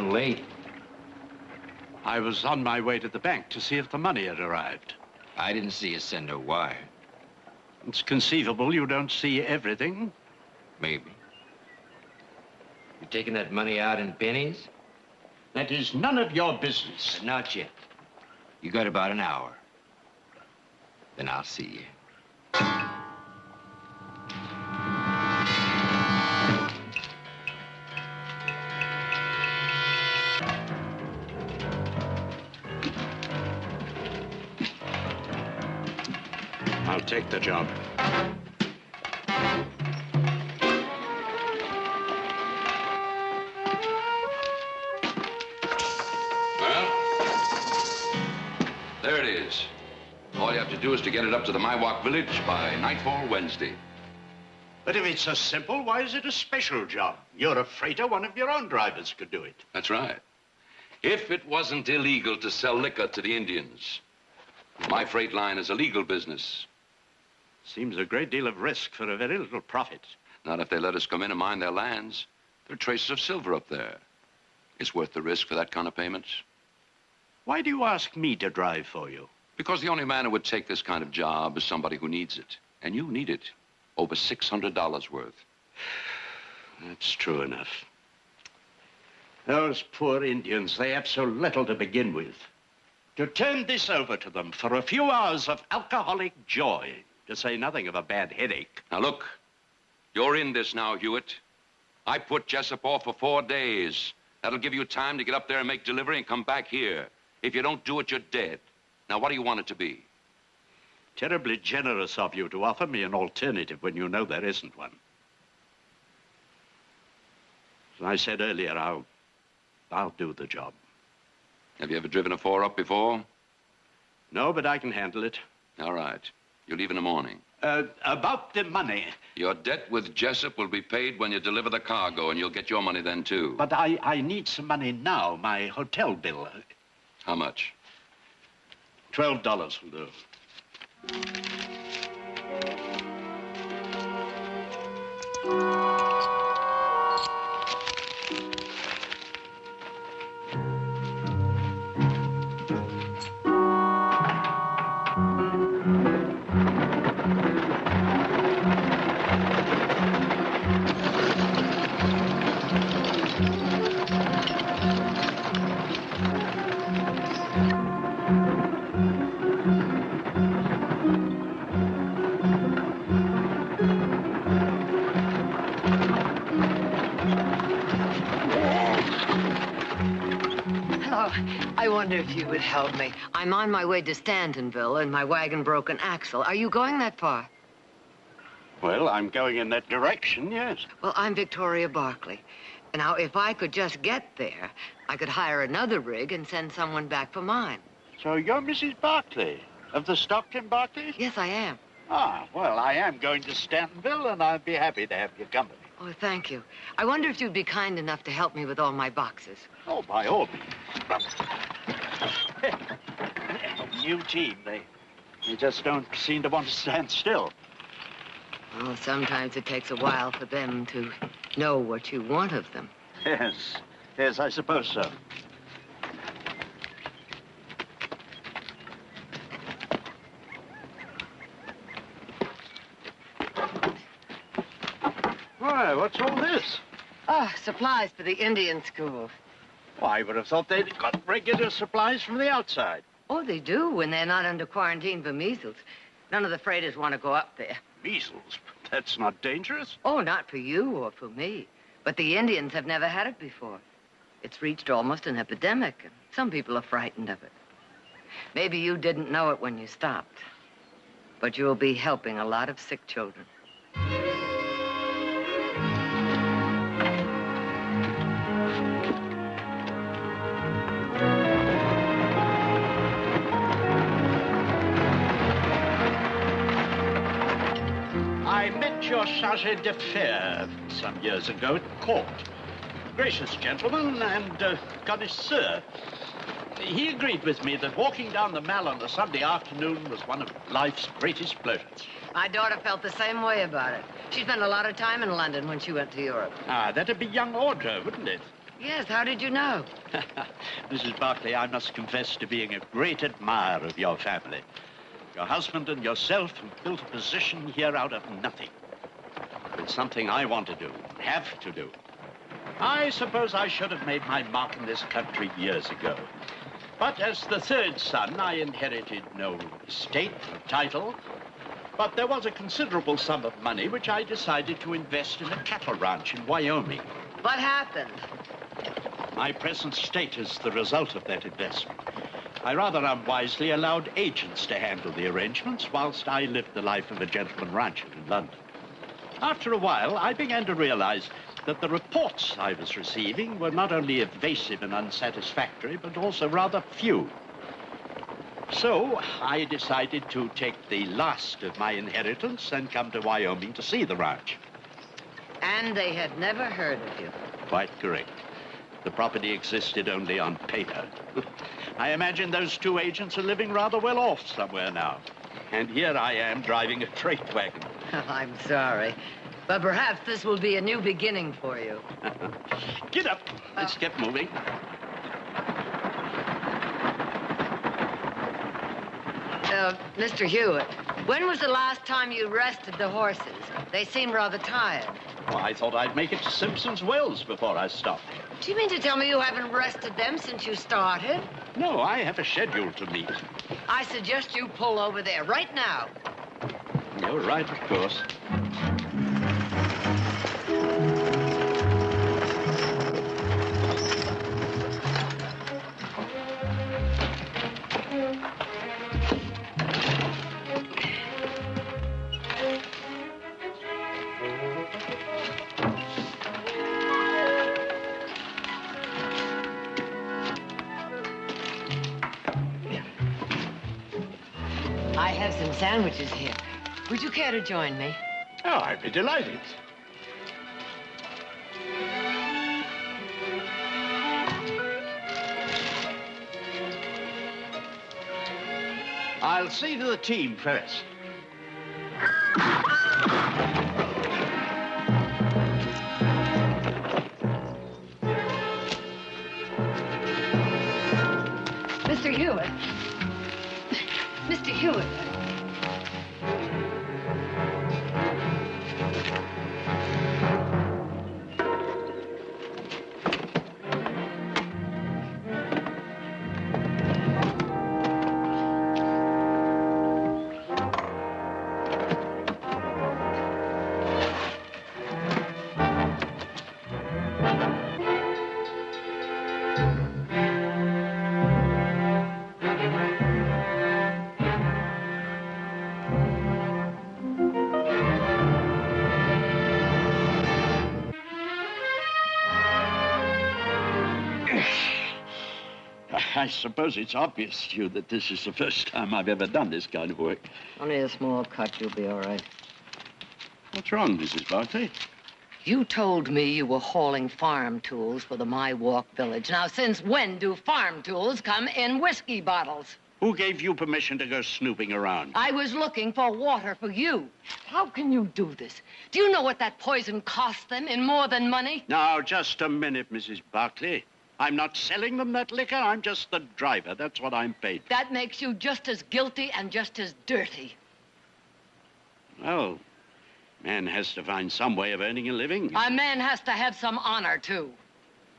S4: Late.
S13: I was on my way to the bank to see if the money had arrived.
S4: I didn't see you send a wire.
S13: It's conceivable you don't see everything.
S4: Maybe. You taking that money out in pennies?
S13: That is none of your business.
S4: Not yet. You got about an hour. Then I'll see you.
S13: I'll take the job.
S9: Well, there it is. All you have to do is to get it up to the Miwok village by nightfall Wednesday.
S13: But if it's so simple, why is it a special job? You're a freighter, one of your own drivers could do it.
S9: That's right. If it wasn't illegal to sell liquor to the Indians, my freight line is a legal business.
S13: Seems a great deal of risk for a very little profit.
S9: Not if they let us come in and mine their lands. There are traces of silver up there. It's worth the risk for that kind of payment.
S13: Why do you ask me to drive for you?
S9: Because the only man who would take this kind of job is somebody who needs it. And you need it. Over $600 worth.
S13: That's true enough. Those poor Indians, they have so little to begin with. To turn this over to them for a few hours of alcoholic joy, to say nothing of a bad headache.
S9: Now, look, you're in this now, Hewitt. I put Jessup off for 4 days. That'll give you time to get up there and make delivery and come back here. If you don't do it, you're dead. Now, what do you want it to be?
S13: Terribly generous of you to offer me an alternative when you know there isn't one. As I said earlier, I'll do the job.
S9: Have you ever driven a 4-up before?
S13: No, but I can handle it.
S9: All right. You leave in the morning.
S13: About the money.
S9: Your debt with Jessup will be paid when you deliver the cargo, and you'll get your money then, too.
S13: But I need some money now, my hotel bill.
S9: How much?
S13: $12 will do.
S15: Oh, I wonder if you would help me. I'm on my way to Stantonville and my wagon broke an axle. Are you going that far?
S13: Well, I'm going in that direction, yes.
S15: Well, I'm Victoria Barkley. Now, if I could just get there, I could hire another rig and send someone back for mine.
S13: So you're Mrs. Barkley, of the Stockton Barkleys?
S15: Yes, I am.
S13: Ah, well, I am going to Stantonville, and I'd be happy to have your company.
S15: Oh, thank you. I wonder if you'd be kind enough to help me with all my boxes.
S13: Oh, by all means. New team, they just don't seem to want to stand still.
S15: Well, sometimes it takes a while for them to know what you want of them.
S13: Yes, I suppose so. Why, what's all this?
S15: Ah, supplies for the Indian school.
S13: Well, I would have thought they'd got regular supplies from the outside.
S15: Oh, they do when they're not under quarantine for measles. None of the freighters want to go up there.
S13: Measles? That's not dangerous.
S15: Oh, not for you or for me. But the Indians have never had it before. It's reached almost an epidemic, and some people are frightened of it. Maybe you didn't know it when you stopped. But you'll be helping a lot of sick children.
S13: I met your chargé d'affaires some years ago at court. Gracious gentleman and connoisseur. He agreed with me that walking down the Mall on a Sunday afternoon was one of life's greatest pleasures.
S15: My daughter felt the same way about it. She spent a lot of time in London when she went to Europe.
S13: Ah, that'd be young Audra, wouldn't it?
S15: Yes, how did you know?
S13: Mrs. Barkley, I must confess to being a great admirer of your family. Your husband and yourself have built a position here out of nothing. It's something I want to do, have to do. I suppose I should have made my mark in this country years ago. But as the third son, I inherited no estate or title. But there was a considerable sum of money which I decided to invest in a cattle ranch in Wyoming.
S15: What happened?
S13: My present state is the result of that investment. I rather unwisely allowed agents to handle the arrangements whilst I lived the life of a gentleman rancher in London. After a while, I began to realize that the reports I was receiving were not only evasive and unsatisfactory, but also rather few. So I decided to take the last of my inheritance and come to Wyoming to see the ranch.
S15: And they had never heard of you.
S13: Quite correct. The property existed only on paper. I imagine those two agents are living rather well off somewhere now. And here I am driving a freight wagon.
S15: I'm sorry. But perhaps this will be a new beginning for you.
S13: Get up. Let's get moving.
S15: Mr. Hewitt, when was the last time you rested the horses? They seem rather tired.
S13: Well, I thought I'd make it to Simpson's Wells before I stopped.
S15: Do you mean to tell me you haven't rested them since you started?
S13: No, I have a schedule to meet.
S15: I suggest you pull over there right now.
S13: You're right, of course.
S15: I have some sandwiches here. Would you care to join me?
S13: Oh, I'd be delighted. I'll see to the team first.
S15: Mr. Hewitt. Mr. Hewitt.
S13: I suppose it's obvious to you that this is the first time I've ever done this kind of work.
S15: Only a small cut. You'll be all right.
S13: What's wrong, Mrs. Barkley?
S15: You told me you were hauling farm tools for the My Walk village. Now, since when do farm tools come in whiskey bottles?
S13: Who gave you permission to go snooping around?
S15: I was looking for water for you. How can you do this? Do you know what that poison cost them in more than money?
S13: Now, just a minute, Mrs. Barkley. I'm not selling them that liquor. I'm just the driver. That's what I'm paid for.
S15: That makes you just as guilty and just as dirty.
S13: Well, man has to find some way of earning a living.
S15: A man has to have some honor, too.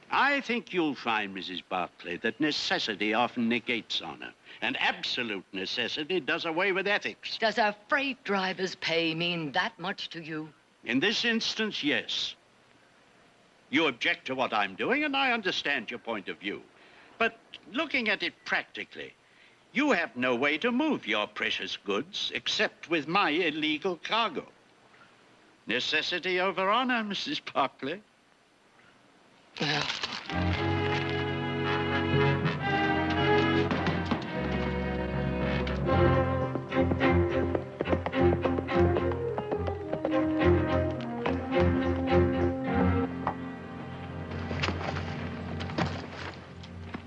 S13: I think you'll find, Mrs. Barkley, that necessity often negates honor. And absolute necessity does away with ethics.
S15: Does a freight driver's pay mean that much to you?
S13: In this instance, yes. You object to what I'm doing, and I understand your point of view. But looking at it practically, you have no way to move your precious goods except with my illegal cargo. Necessity over honor, Mrs. Barkley.
S15: Well...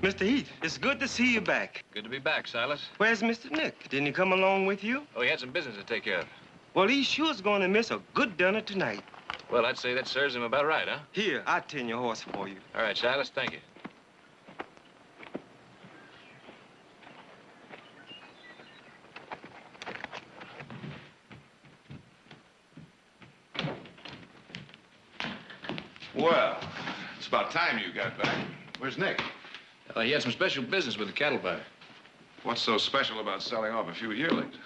S16: Mr. Heath, it's good to see you back.
S11: Good to be back, Silas.
S16: Where's Mr. Nick? Didn't he come along with you?
S11: Oh, he had some business to take care of.
S16: Well, he sure's gonna miss a good dinner tonight.
S11: Well, I'd say that serves him about right, huh?
S16: Here, I'll tend your horse for you.
S11: All right, Silas, thank you.
S14: Well, it's about time you got back. Where's Nick?
S4: He had some special business with the cattle buyer.
S14: What's so special about selling off a few yearlings?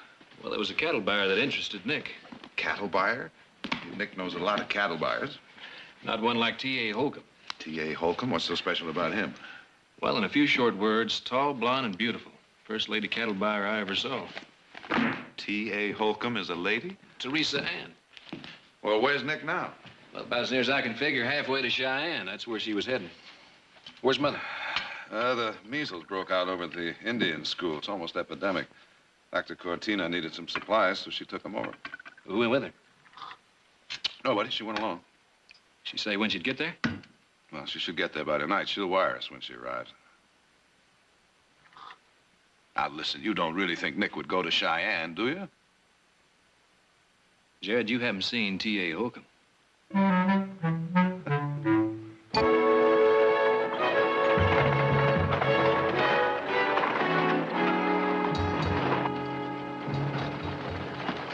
S4: Well, it was a cattle buyer that interested Nick.
S14: Cattle buyer? Nick knows a lot of cattle buyers.
S4: Not one like T.A. Holcomb.
S14: T.A. Holcomb? What's so special about him?
S4: Well, in a few short words, tall, blonde, and beautiful. First lady cattle buyer I ever saw.
S14: T.A. Holcomb is a lady?
S4: Teresa Ann.
S14: Well, where's Nick now?
S4: Well, about as near as I can figure, halfway to Cheyenne. That's where she was heading. Where's Mother?
S14: The measles broke out over at the Indian school. It's almost epidemic. Dr. Cortina needed some supplies, so she took them over.
S4: Who went with her?
S14: Nobody. She went alone.
S4: She say when she'd get there?
S14: Well, she should get there by tonight. She'll wire us when she arrives. Now, listen, you don't really think Nick would go to Cheyenne, do you?
S4: Jared, you haven't seen T.A. Holcomb.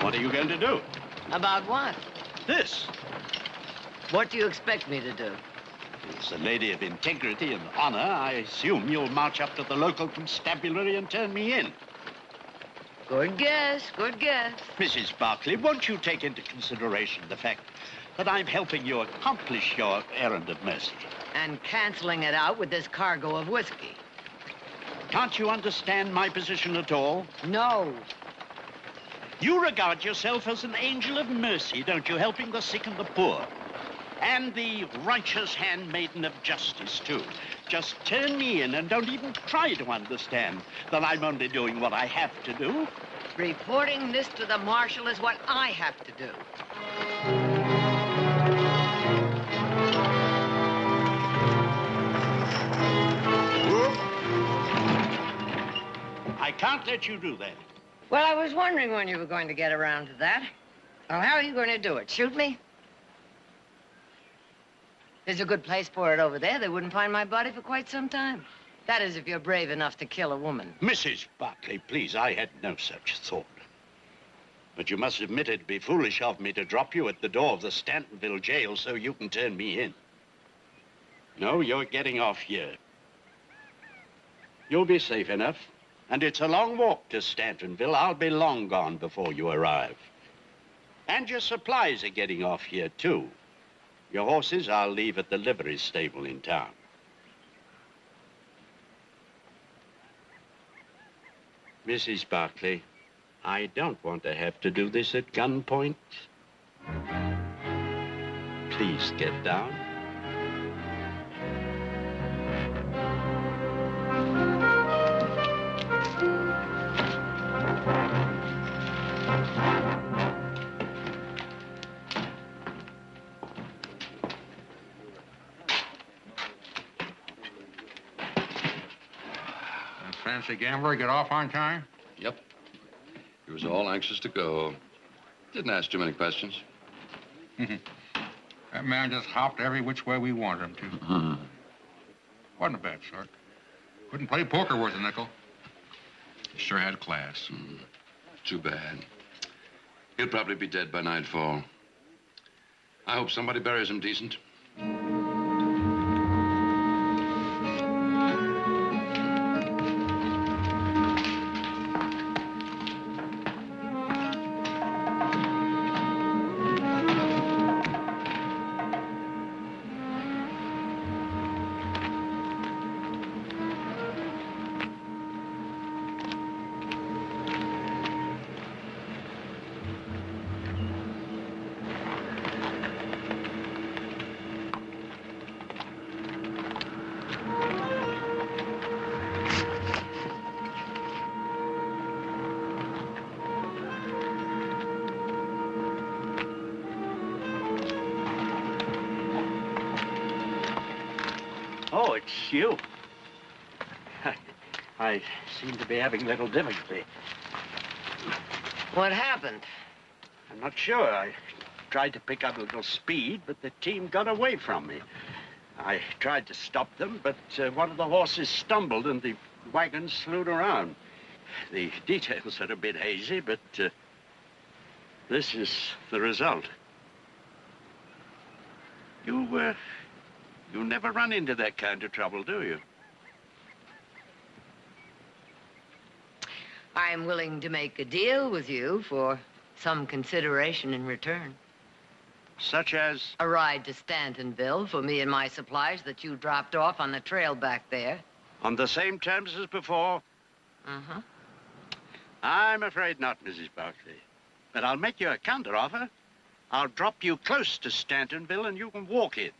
S13: What are you going to do?
S15: About what?
S13: This.
S15: What do you expect me to do?
S13: As a lady of integrity and honor, I assume you'll march up to the local constabulary and turn me in.
S15: Good guess, good guess.
S13: Mrs. Barkley, won't you take into consideration the fact that I'm helping you accomplish your errand of mercy?
S15: And canceling it out with this cargo of whiskey.
S13: Can't you understand my position at all?
S15: No.
S13: You regard yourself as an angel of mercy, don't you, helping the sick and the poor? And the righteous handmaiden of justice, too. Just turn me in and don't even try to understand that I'm only doing what I have to do.
S15: Reporting this to the marshal is what I have to do.
S13: I can't let you do that.
S15: Well, I was wondering when you were going to get around to that. Well, how are you going to do it? Shoot me? There's a good place for it over there. They wouldn't find my body for quite some time. That is, if you're brave enough to kill a woman.
S13: Mrs. Barkley, please, I had no such thought. But you must admit it'd be foolish of me to drop you at the door of the Stantonville jail so you can turn me in. No, you're getting off here. You'll be safe enough. And it's a long walk to Stantonville. I'll be long gone before you arrive. And your supplies are getting off here, too. Your horses I'll leave at the livery stable in town. Mrs. Barkley, I don't want to have to do this at gunpoint. Please get down.
S9: Fancy gambler get off on time?
S14: Yep. He was all anxious to go. Didn't ask too many questions.
S9: That man just hopped every which way we wanted him to. Wasn't a bad sort. Couldn't play poker worth a nickel. Sure had class.
S14: Too bad. He'll probably be dead by nightfall. I hope somebody buries him decent.
S13: Oh, it's you. I seem to be having a little difficulty.
S15: What happened?
S13: I'm not sure. I tried to pick up a little speed, but the team got away from me. I tried to stop them, but one of the horses stumbled and the wagon slewed around. The details are a bit hazy, but this is the result. You never run into that kind of trouble, do you?
S15: I'm willing to make a deal with you for some consideration in return.
S13: Such as?
S15: A ride to Stantonville for me and my supplies that you dropped off on the trail back there.
S13: On the same terms as before?
S15: Uh-huh.
S13: I'm afraid not, Mrs. Barkley. But I'll make you a counteroffer. I'll drop you close to Stantonville and you can walk in.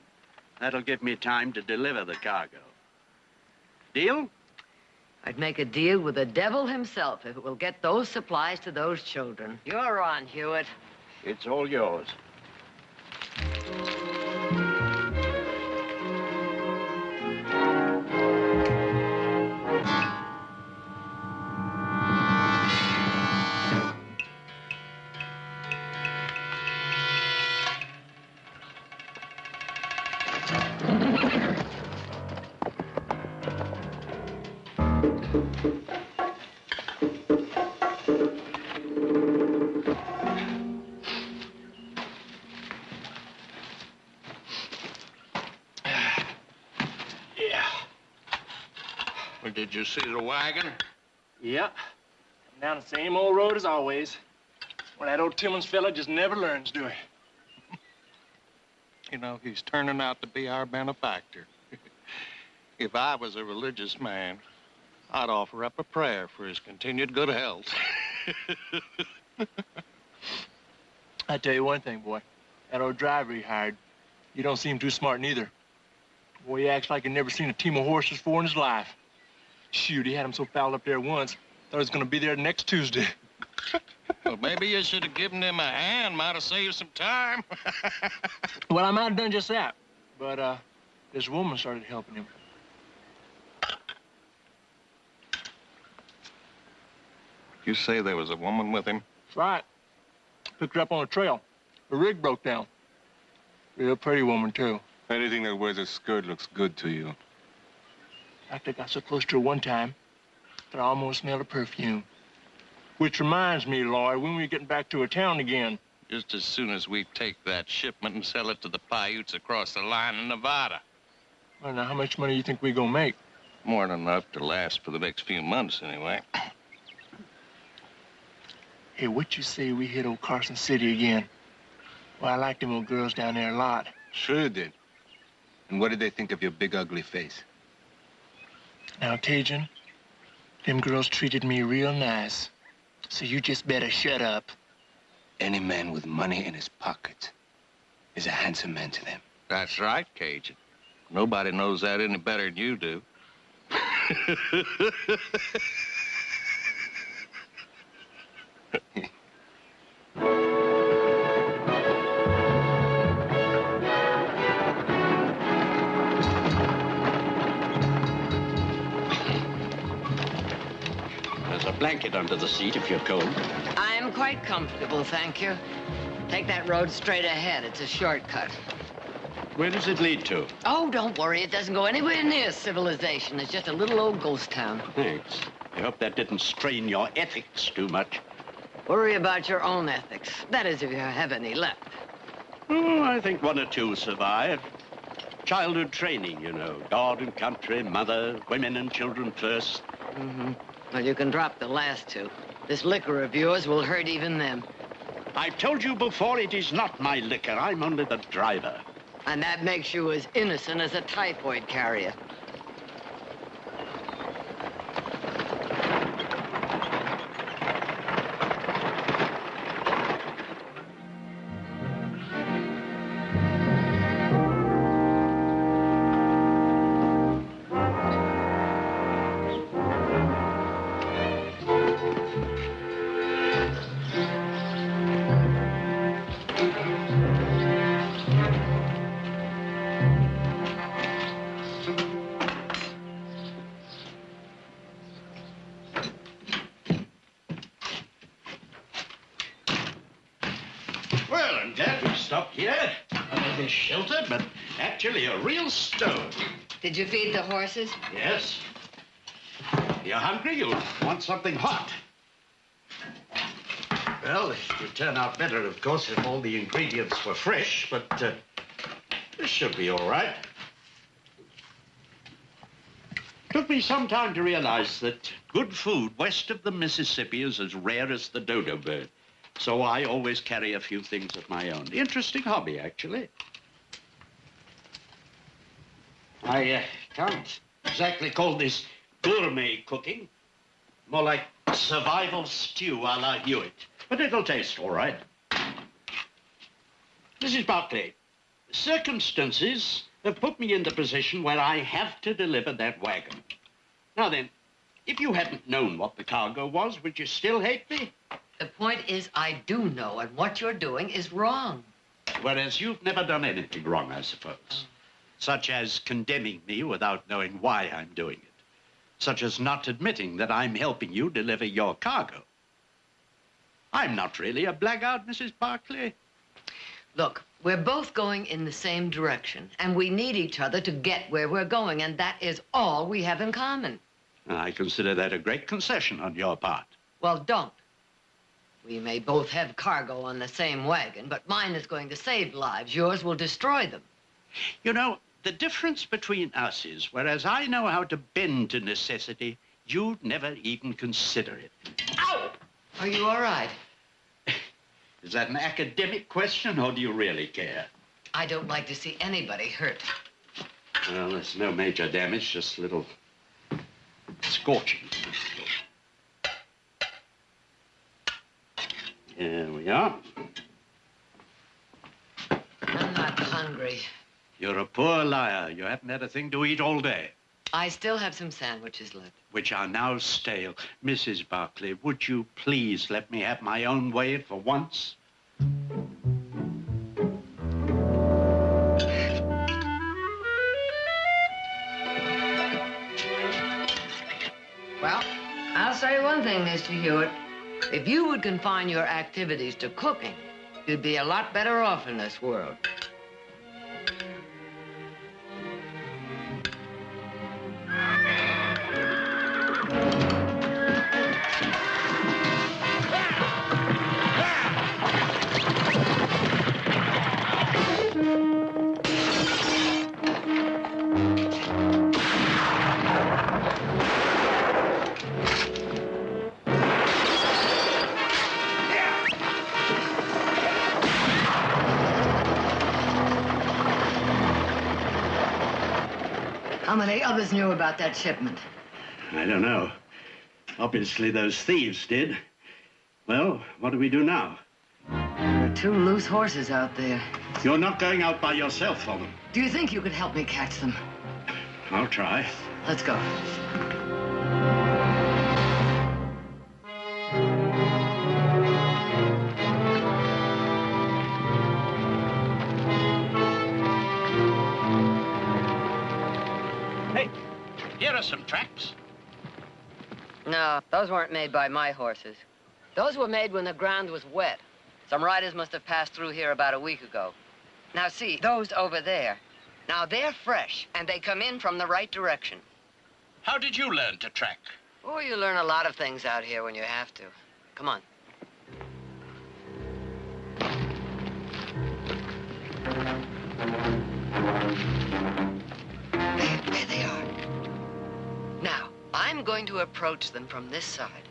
S13: That'll give me time to deliver the cargo. Deal?
S15: I'd make a deal with the devil himself if it will get those supplies to those children. You're on, Hewitt.
S13: It's all yours.
S19: Did you see the wagon?
S8: Yep. Down the same old road as always. Well, that old Timmons fella just never learns, do he?
S19: You know, he's turning out to be our benefactor. If I was a religious man, I'd offer up a prayer for his continued good health.
S8: I tell you one thing, boy. That old driver he hired, you don't seem too smart neither. Boy, he acts like he'd never seen a team of horses before in his life. Shoot, he had him so fouled up there once, thought he was going to be there next Tuesday.
S19: Well, maybe you should have given him a hand. Might have saved some time.
S8: Well, I might have done just that. But, this woman started helping him.
S19: You say there was a woman with him?
S8: That's right. Picked her up on the trail. Her rig broke down. Real pretty woman, too.
S20: Anything that wears a skirt looks good to you.
S8: I think I got so close to her one time that I almost smelled her perfume. Which reminds me, Lloyd, when are we getting back to a town again?
S19: Just as soon as we take that shipment and sell it to the Paiutes across the line in Nevada.
S8: Well, now, how much money you think we gonna make?
S19: More than enough to last for the next few months, anyway.
S8: Hey, what you say we hit old Carson City again? Well, I like them old girls down there a lot.
S20: Sure you did. And what did they think of your big, ugly face?
S8: Now, Cajun, them girls treated me real nice. So you just better shut up.
S20: Any man with money in his pocket is a handsome man to them.
S19: That's right, Cajun. Nobody knows that any better than you do.
S13: There's a blanket under the seat if you're cold.
S15: I'm quite comfortable, thank you. Take that road straight ahead. It's a shortcut.
S13: Where does it lead to?
S15: Oh, don't worry. It doesn't go anywhere near civilization. It's just a little old ghost town.
S13: Thanks. I hope that didn't strain your ethics too much.
S15: Worry about your own ethics. That is, if you have any left.
S13: Oh, I think one or two survive. Childhood training, you know. God and country, mother, women and children first.
S15: Mm-hmm. Well, you can drop the last two. This liquor of yours will hurt even them.
S13: I've told you before, it is not my liquor. I'm only the driver.
S15: And that makes you as innocent as a typhoid carrier.
S13: Well, I'm glad we stopped here. Under this shelter, but actually a real stove.
S15: Did you feed the horses?
S13: Yes. You're hungry? You'll want something hot. Well, it would turn out better, of course, if all the ingredients were fresh, but this should be all right. Took me some time to realize that good food west of the Mississippi is as rare as the dodo bird. So I always carry a few things of my own. Interesting hobby, actually. I can't exactly call this gourmet cooking. More like survival stew a la Hewitt. But it'll taste all right. Mrs. Barkley, circumstances have put me in the position where I have to deliver that wagon. Now then, if you hadn't known what the cargo was, would you still hate me?
S15: The point is, I do know, and what you're doing is wrong.
S13: Whereas you've never done anything wrong, I suppose. Such as condemning me without knowing why I'm doing it. Such as not admitting that I'm helping you deliver your cargo. I'm not really a blackguard, Mrs. Barkley.
S15: Look, we're both going in the same direction, and we need each other to get where we're going, and that is all we have in common.
S13: I consider that a great concession on your part.
S15: Well, don't. We may both have cargo on the same wagon, but mine is going to save lives. Yours will destroy them.
S13: You know, the difference between us is, whereas I know how to bend to necessity, you'd never even consider it.
S15: Ow! Are you all right?
S13: Is that an academic question, or do you really care?
S15: I don't like to see anybody hurt.
S13: Well, there's no major damage, just a little scorching. Here we are.
S15: I'm not hungry.
S13: You're a poor liar. You haven't had a thing to eat all day.
S15: I still have some sandwiches left.
S13: Which are now stale. Mrs. Barkley, would you please let me have my own way for once?
S15: Well, I'll say one thing, Mr. Hewitt. If you would confine your activities to cooking, you'd be a lot better off in this world. How many others knew about that shipment?
S13: I don't know. Obviously, those thieves did. Well, what do we do now?
S15: There are 2 loose horses out there.
S13: You're not going out by yourself for them.
S15: Do you think you could help me catch them?
S13: I'll try.
S15: Let's go.
S13: Hey, here are some tracks.
S15: No, those weren't made by my horses. Those were made when the ground was wet. Some riders must have passed through here about a week ago. Now, see, those over there. Now, they're fresh, and they come in from the right direction.
S13: How did you learn to track?
S15: Oh, you learn a lot of things out here when you have to. Come on. There they are. Now, I'm going to approach them from this side.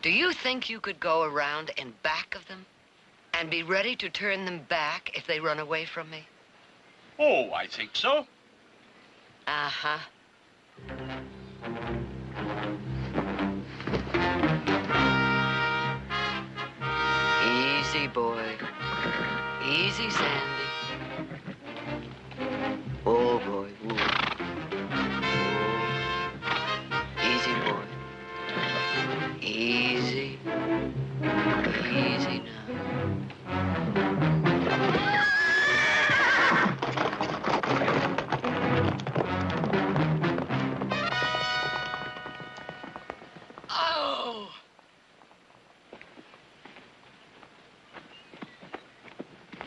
S15: Do you think you could go around in back of them and be ready to turn them back if they run away from me?
S13: Oh, I think so.
S15: Uh-huh. Easy, boy. Easy, Sandy. Oh, boy. Ooh. Oh. Easy, boy. Easy. Easy now. Oh!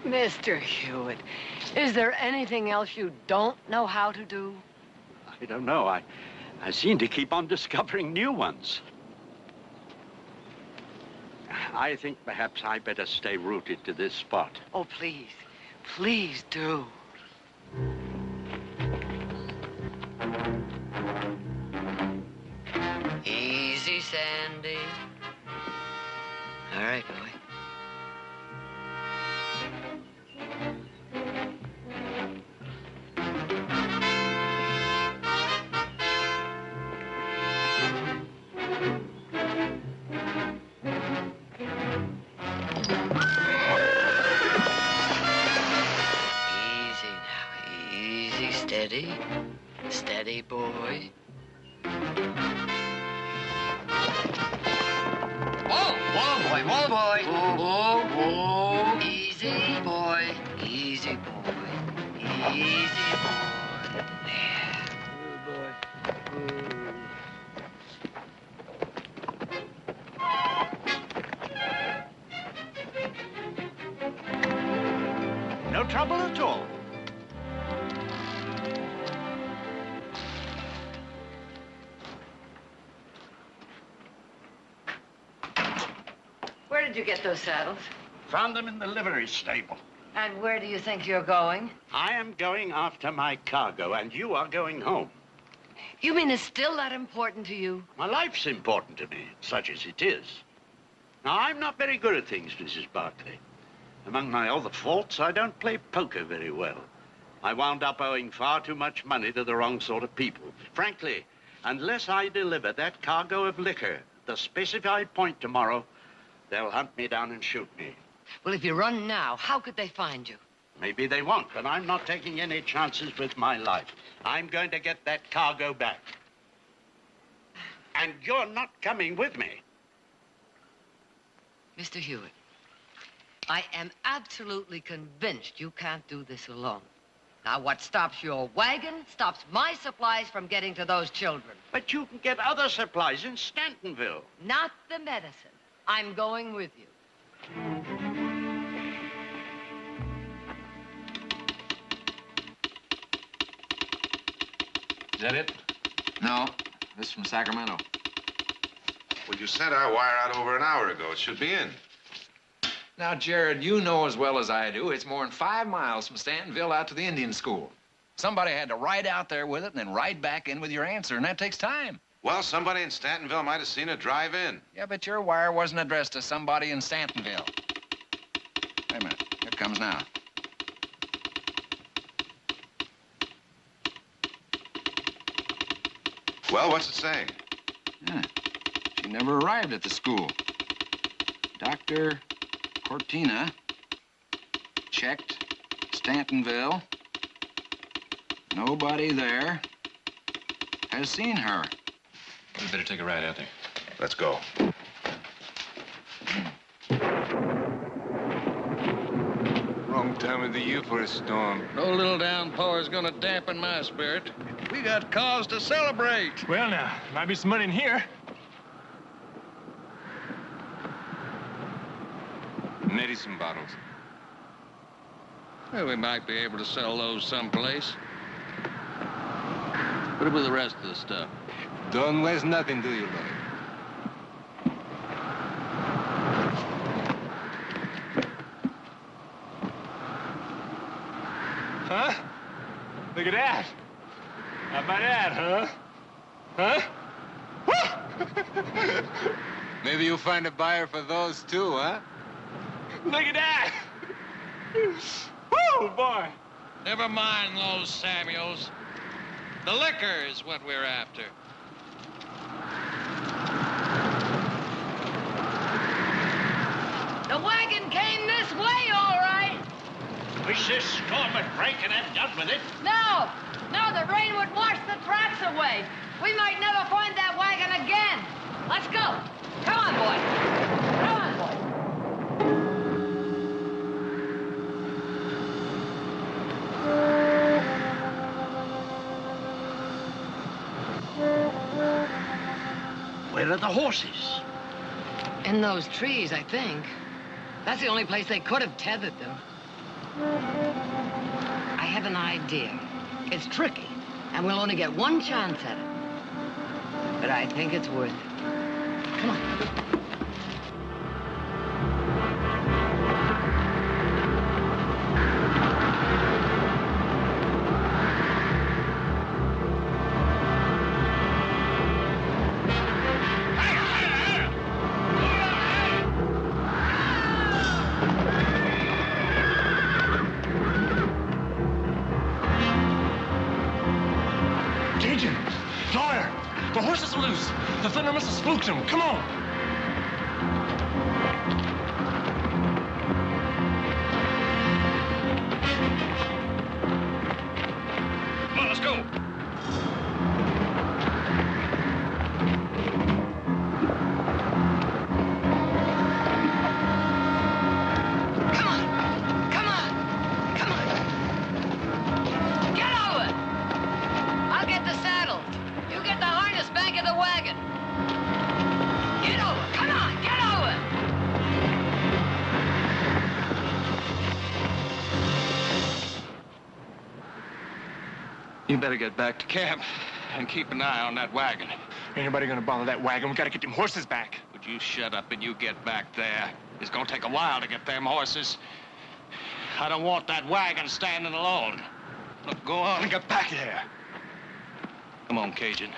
S15: Mr. Hewitt, is there anything else you don't know how to do?
S13: I don't know. I seem to keep on discovering new ones. I think perhaps I better stay rooted to this spot.
S15: Oh, please. Please do. Easy, Sandy. All right, boy. Easy now. Easy, steady. Steady, boy. Whoa! Whoa, boy, whoa, boy. Whoa, whoa, whoa. Easy, boy. Easy, boy. Easy, boy. There. Good boy.
S13: No trouble at all.
S15: Where did you get those saddles?
S13: Found them in the livery stable.
S15: And where do you think you're going?
S13: I am going after my cargo, and you are going home.
S15: You mean it's still that important to you?
S13: My life's important to me, such as it is. Now, I'm not very good at things, Mrs. Barkley. Among my other faults, I don't play poker very well. I wound up owing far too much money to the wrong sort of people. Frankly, unless I deliver that cargo of liquor at the specified point tomorrow, they'll hunt me down and shoot me.
S15: Well, if you run now, how could they find you?
S13: Maybe they won't, but I'm not taking any chances with my life. I'm going to get that cargo back. And you're not coming with me.
S15: Mr. Hewitt, I am absolutely convinced you can't do this alone. Now, what stops your wagon stops my supplies from getting to those children.
S13: But you can get other supplies in Stantonville.
S15: Not the medicine. I'm going with you.
S4: Is that it?
S18: No, this is from Sacramento.
S14: Well, you sent our wire out over an hour ago. It should be in.
S1: Now, Jared, you know as well as I do, it's more than 5 miles from Stantonville out to the Indian school. Somebody had to ride out there with it and then ride back in with your answer, and that takes time.
S14: Well, somebody in Stantonville might have seen it drive in.
S1: Yeah, but your wire wasn't addressed to somebody in Stantonville. Wait a minute. Here it comes now.
S14: Well, what's it saying?
S18: Yeah. She never arrived at the school. Dr. Cortina checked Stantonville. Nobody there has seen her.
S4: We better take a ride out there.
S14: Let's go.
S20: Wrong time of the year for a storm.
S19: No little downpour is gonna dampen my spirit. We got cause to celebrate.
S8: Well, now, might be some money in here.
S20: Maybe some bottles.
S19: Well, we might be able to sell those someplace. What about the rest of the stuff?
S20: Don't waste nothing, do you, Lloyd?
S8: Huh? Look at that. How about that, huh? Huh?
S20: Maybe you'll find a buyer for those too, huh?
S8: Look at that. Woo, boy.
S19: Never mind those Samuels. The liquor is what we're after.
S15: The wagon came this way, all right.
S13: Wish this storm had breaking and done with it.
S15: No, the rain would wash the tracks away. We might never find that wagon again. Let's go. Come on, boy. Come on, boy.
S13: Where are the horses?
S15: In those trees, I think. That's the only place they could have tethered them. I have an idea. It's tricky, and we'll only get one chance at it. But I think it's worth it. Come on.
S8: The horses are loose. The thunder must have spooked them. Come on. Come on, let's go.
S19: You better get back to camp and keep an eye on that wagon.
S8: Anybody gonna bother that wagon? We gotta get them horses back.
S19: Would you shut up and you get back there? It's gonna take a while to get them horses. I don't want that wagon standing alone. Look, go on and get back here. Come on, Cajun.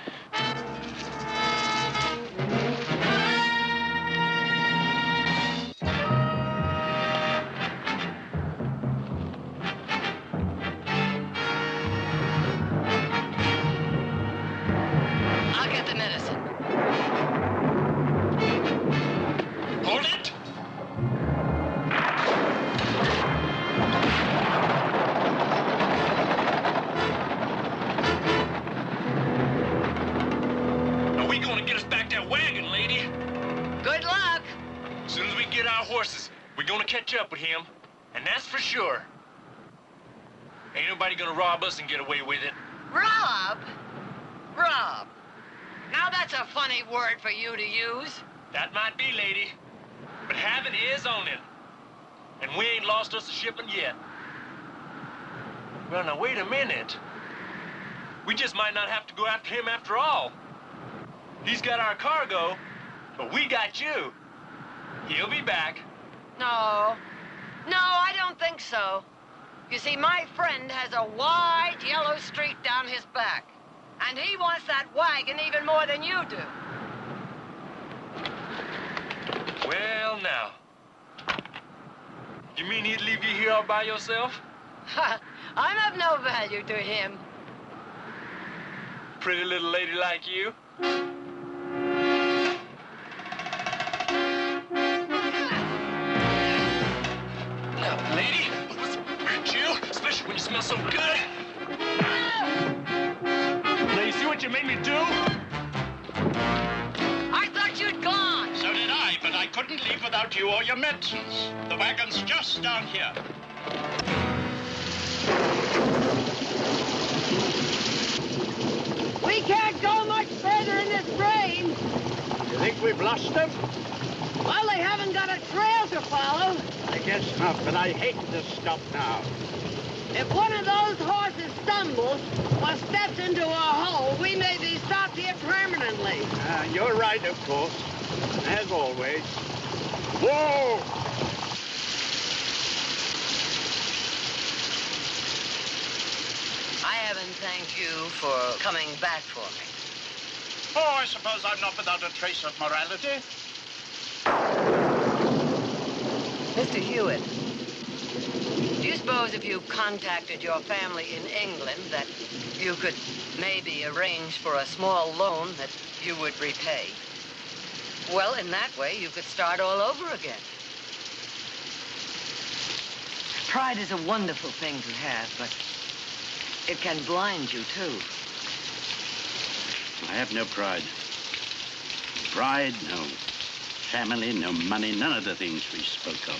S8: Up with him, and that's for sure. Ain't nobody gonna rob us and get away with it.
S15: Rob? Rob. Now that's a funny word for you to use.
S8: That might be, lady, but having is on it. And we ain't lost us a shipping yet. Well, now wait a minute. We just might not have to go after him after all. He's got our cargo, but we got you. He'll be back.
S15: No, I don't think so. You see, my friend has a wide yellow streak down his back. And he wants that wagon even more than you do.
S8: Well, now. You mean he'd leave you here all by yourself?
S15: I'm of no value to him.
S8: Pretty little lady like you. Lady, what's hurt you? Especially when you smell so good. Now, you see what you made me do?
S15: I thought you'd gone.
S13: So did I, but I couldn't leave without you or your medicines. The wagon's just down here. Think we've lost them?
S15: Well, they haven't got a trail to follow.
S13: I guess not, but I hate to stop now.
S15: If one of those horses stumbles or steps into a hole, we may be stopped here permanently.
S13: You're right, of course. As always. Whoa!
S15: I haven't thanked you for coming back for me.
S13: Oh, I suppose I'm not without a trace of morality.
S15: Mr. Hewitt, do you suppose if you contacted your family in England that you could maybe arrange for a small loan that you would repay? Well, in that way, you could start all over again. Pride is a wonderful thing to have, but it can blind you, too.
S13: I have no pride. Pride, no family, no money, none of the things we spoke of.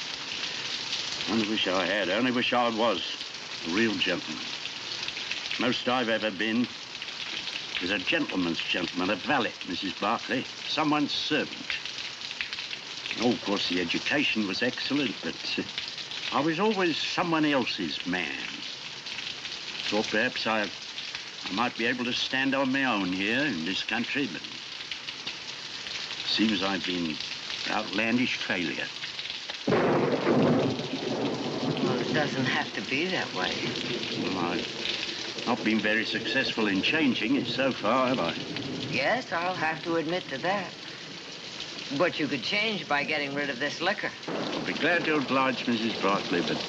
S13: Only wish I had, only wish I was a real gentleman. Most I've ever been is a gentleman's gentleman, a valet, Mrs. Barkley, someone's servant. Oh, of course, the education was excellent, but I was always someone else's man. Thought perhaps I might be able to stand on my own here in this country, but seems I've been an outlandish failure.
S15: Well, it doesn't have to be that way.
S13: Well, I've not been very successful in changing it so far, have I?
S15: Yes, I'll have to admit to that. But you could change by getting rid of this liquor.
S13: I'll be glad to oblige Mrs. Barkley, but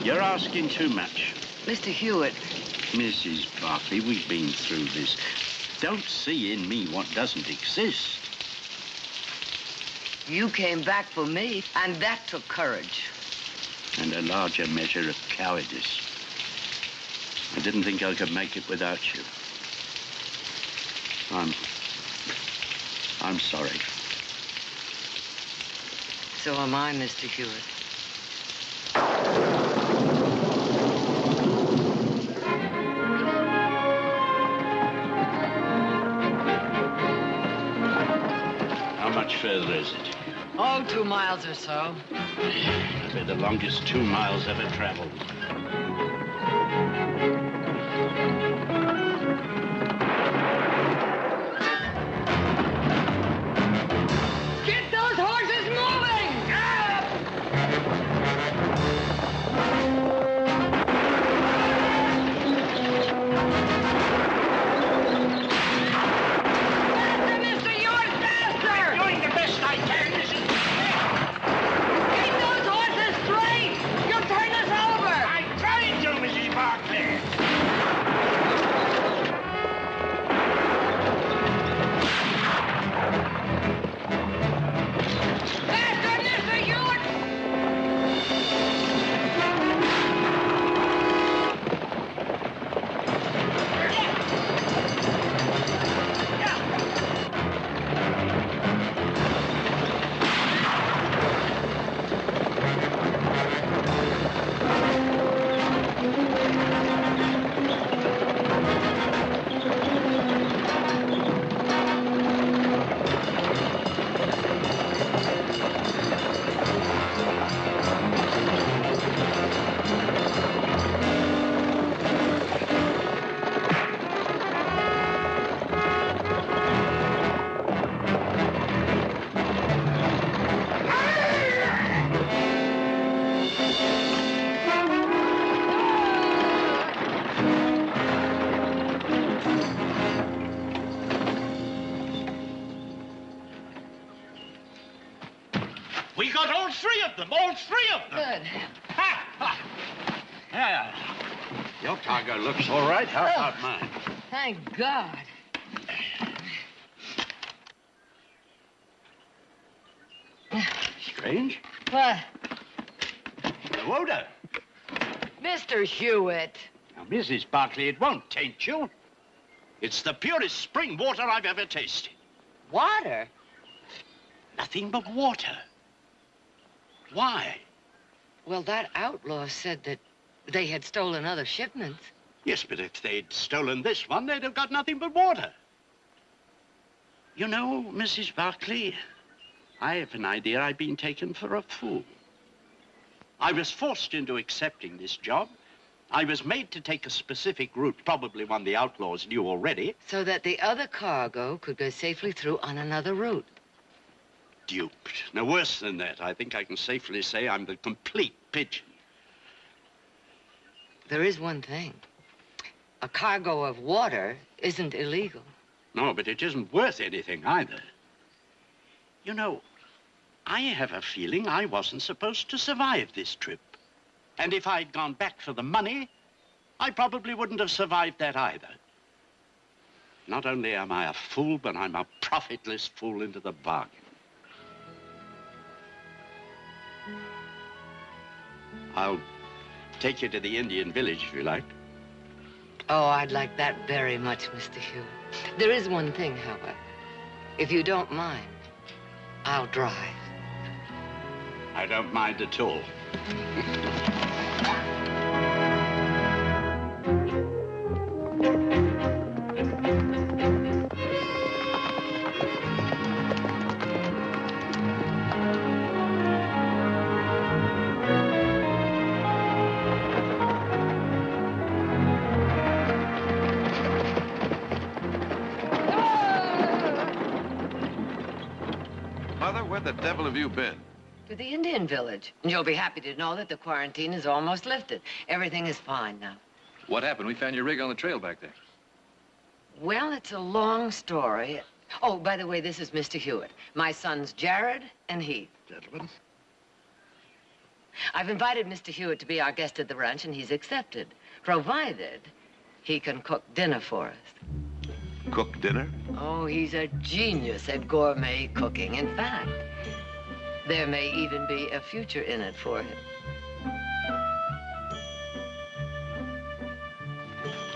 S13: you're asking too much.
S15: Mr. Hewitt.
S13: Mrs. Barkley, we've been through this. Don't see in me what doesn't exist.
S15: You came back for me, and that took courage.
S13: And a larger measure of cowardice. I didn't think I could make it without you. I'm sorry.
S15: So am I, Mr. Hewitt.
S13: How much further is it?
S15: Oh, 2 miles or so.
S13: That'll be the longest 2 miles ever traveled.
S12: Get those horses moving! Faster, Mr. Hewitt, faster!
S13: I'm doing the best I can.
S12: Keep those horses straight! You'll turn us over!
S13: I'm trying to, Mrs. Barkley.
S12: Faster, Mr. Hewitt!
S13: We got all three of them, all three of them.
S15: Good.
S13: Ha! Ha! Yeah. Your cargo looks all right. How about mine?
S15: Thank God.
S13: Strange.
S15: What?
S13: No odor.
S15: Mr. Hewitt.
S13: Now, Mrs. Barkley, it won't taint you. It's the purest spring water I've ever tasted.
S15: Water?
S13: Nothing but water. Why?
S15: Well, that outlaw said that they had stolen other shipments.
S13: Yes, but if they'd stolen this one, they'd have got nothing but water. You know, Mrs. Barkley, I have an idea I've been taken for a fool. I was forced into accepting this job. I was made to take a specific route, probably one the outlaws knew already.
S15: So that the other cargo could go safely through on another route.
S13: Duped. No, worse than that. I think I can safely say I'm the complete pigeon.
S15: There is one thing. A cargo of water isn't illegal.
S13: No, but it isn't worth anything either. You know, I have a feeling I wasn't supposed to survive this trip. And if I'd gone back for the money, I probably wouldn't have survived that either. Not only am I a fool, but I'm a profitless fool into the bargain. I'll take you to the Indian village if you like.
S15: Oh, I'd like that very much, Mr. Hewitt. There is one thing, however. If you don't mind, I'll drive.
S13: I don't mind at all.
S14: Mother, where the devil have you been?
S15: To the Indian village. And you'll be happy to know that the quarantine is almost lifted. Everything is fine now.
S4: What happened? We found your rig on the trail back there.
S15: Well, it's a long story. Oh, by the way, this is Mr. Hewitt. My sons, Jared and Heath.
S13: Gentlemen.
S15: I've invited Mr. Hewitt to be our guest at the ranch, and he's accepted, provided he can cook dinner for us.
S14: Cook dinner?
S15: Oh, he's a genius at gourmet cooking. In fact, there may even be a future in it for him.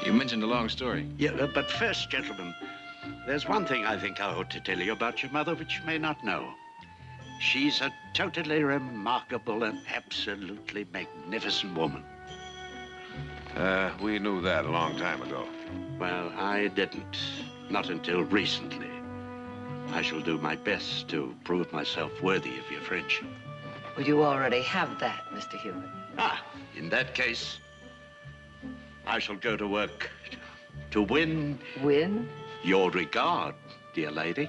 S4: You mentioned a long story.
S13: Yeah, but first, gentlemen, there's one thing I think I ought to tell you about your mother which you may not know. She's a totally remarkable and absolutely magnificent woman.
S14: We knew that a long time ago.
S13: Well, I didn't. Not until recently. I shall do my best to prove myself worthy of your friendship.
S15: Well, you already have that, Mr. Hewitt.
S13: Ah, in that case, I shall go to work to win...
S15: Win?
S13: Your regard, dear lady.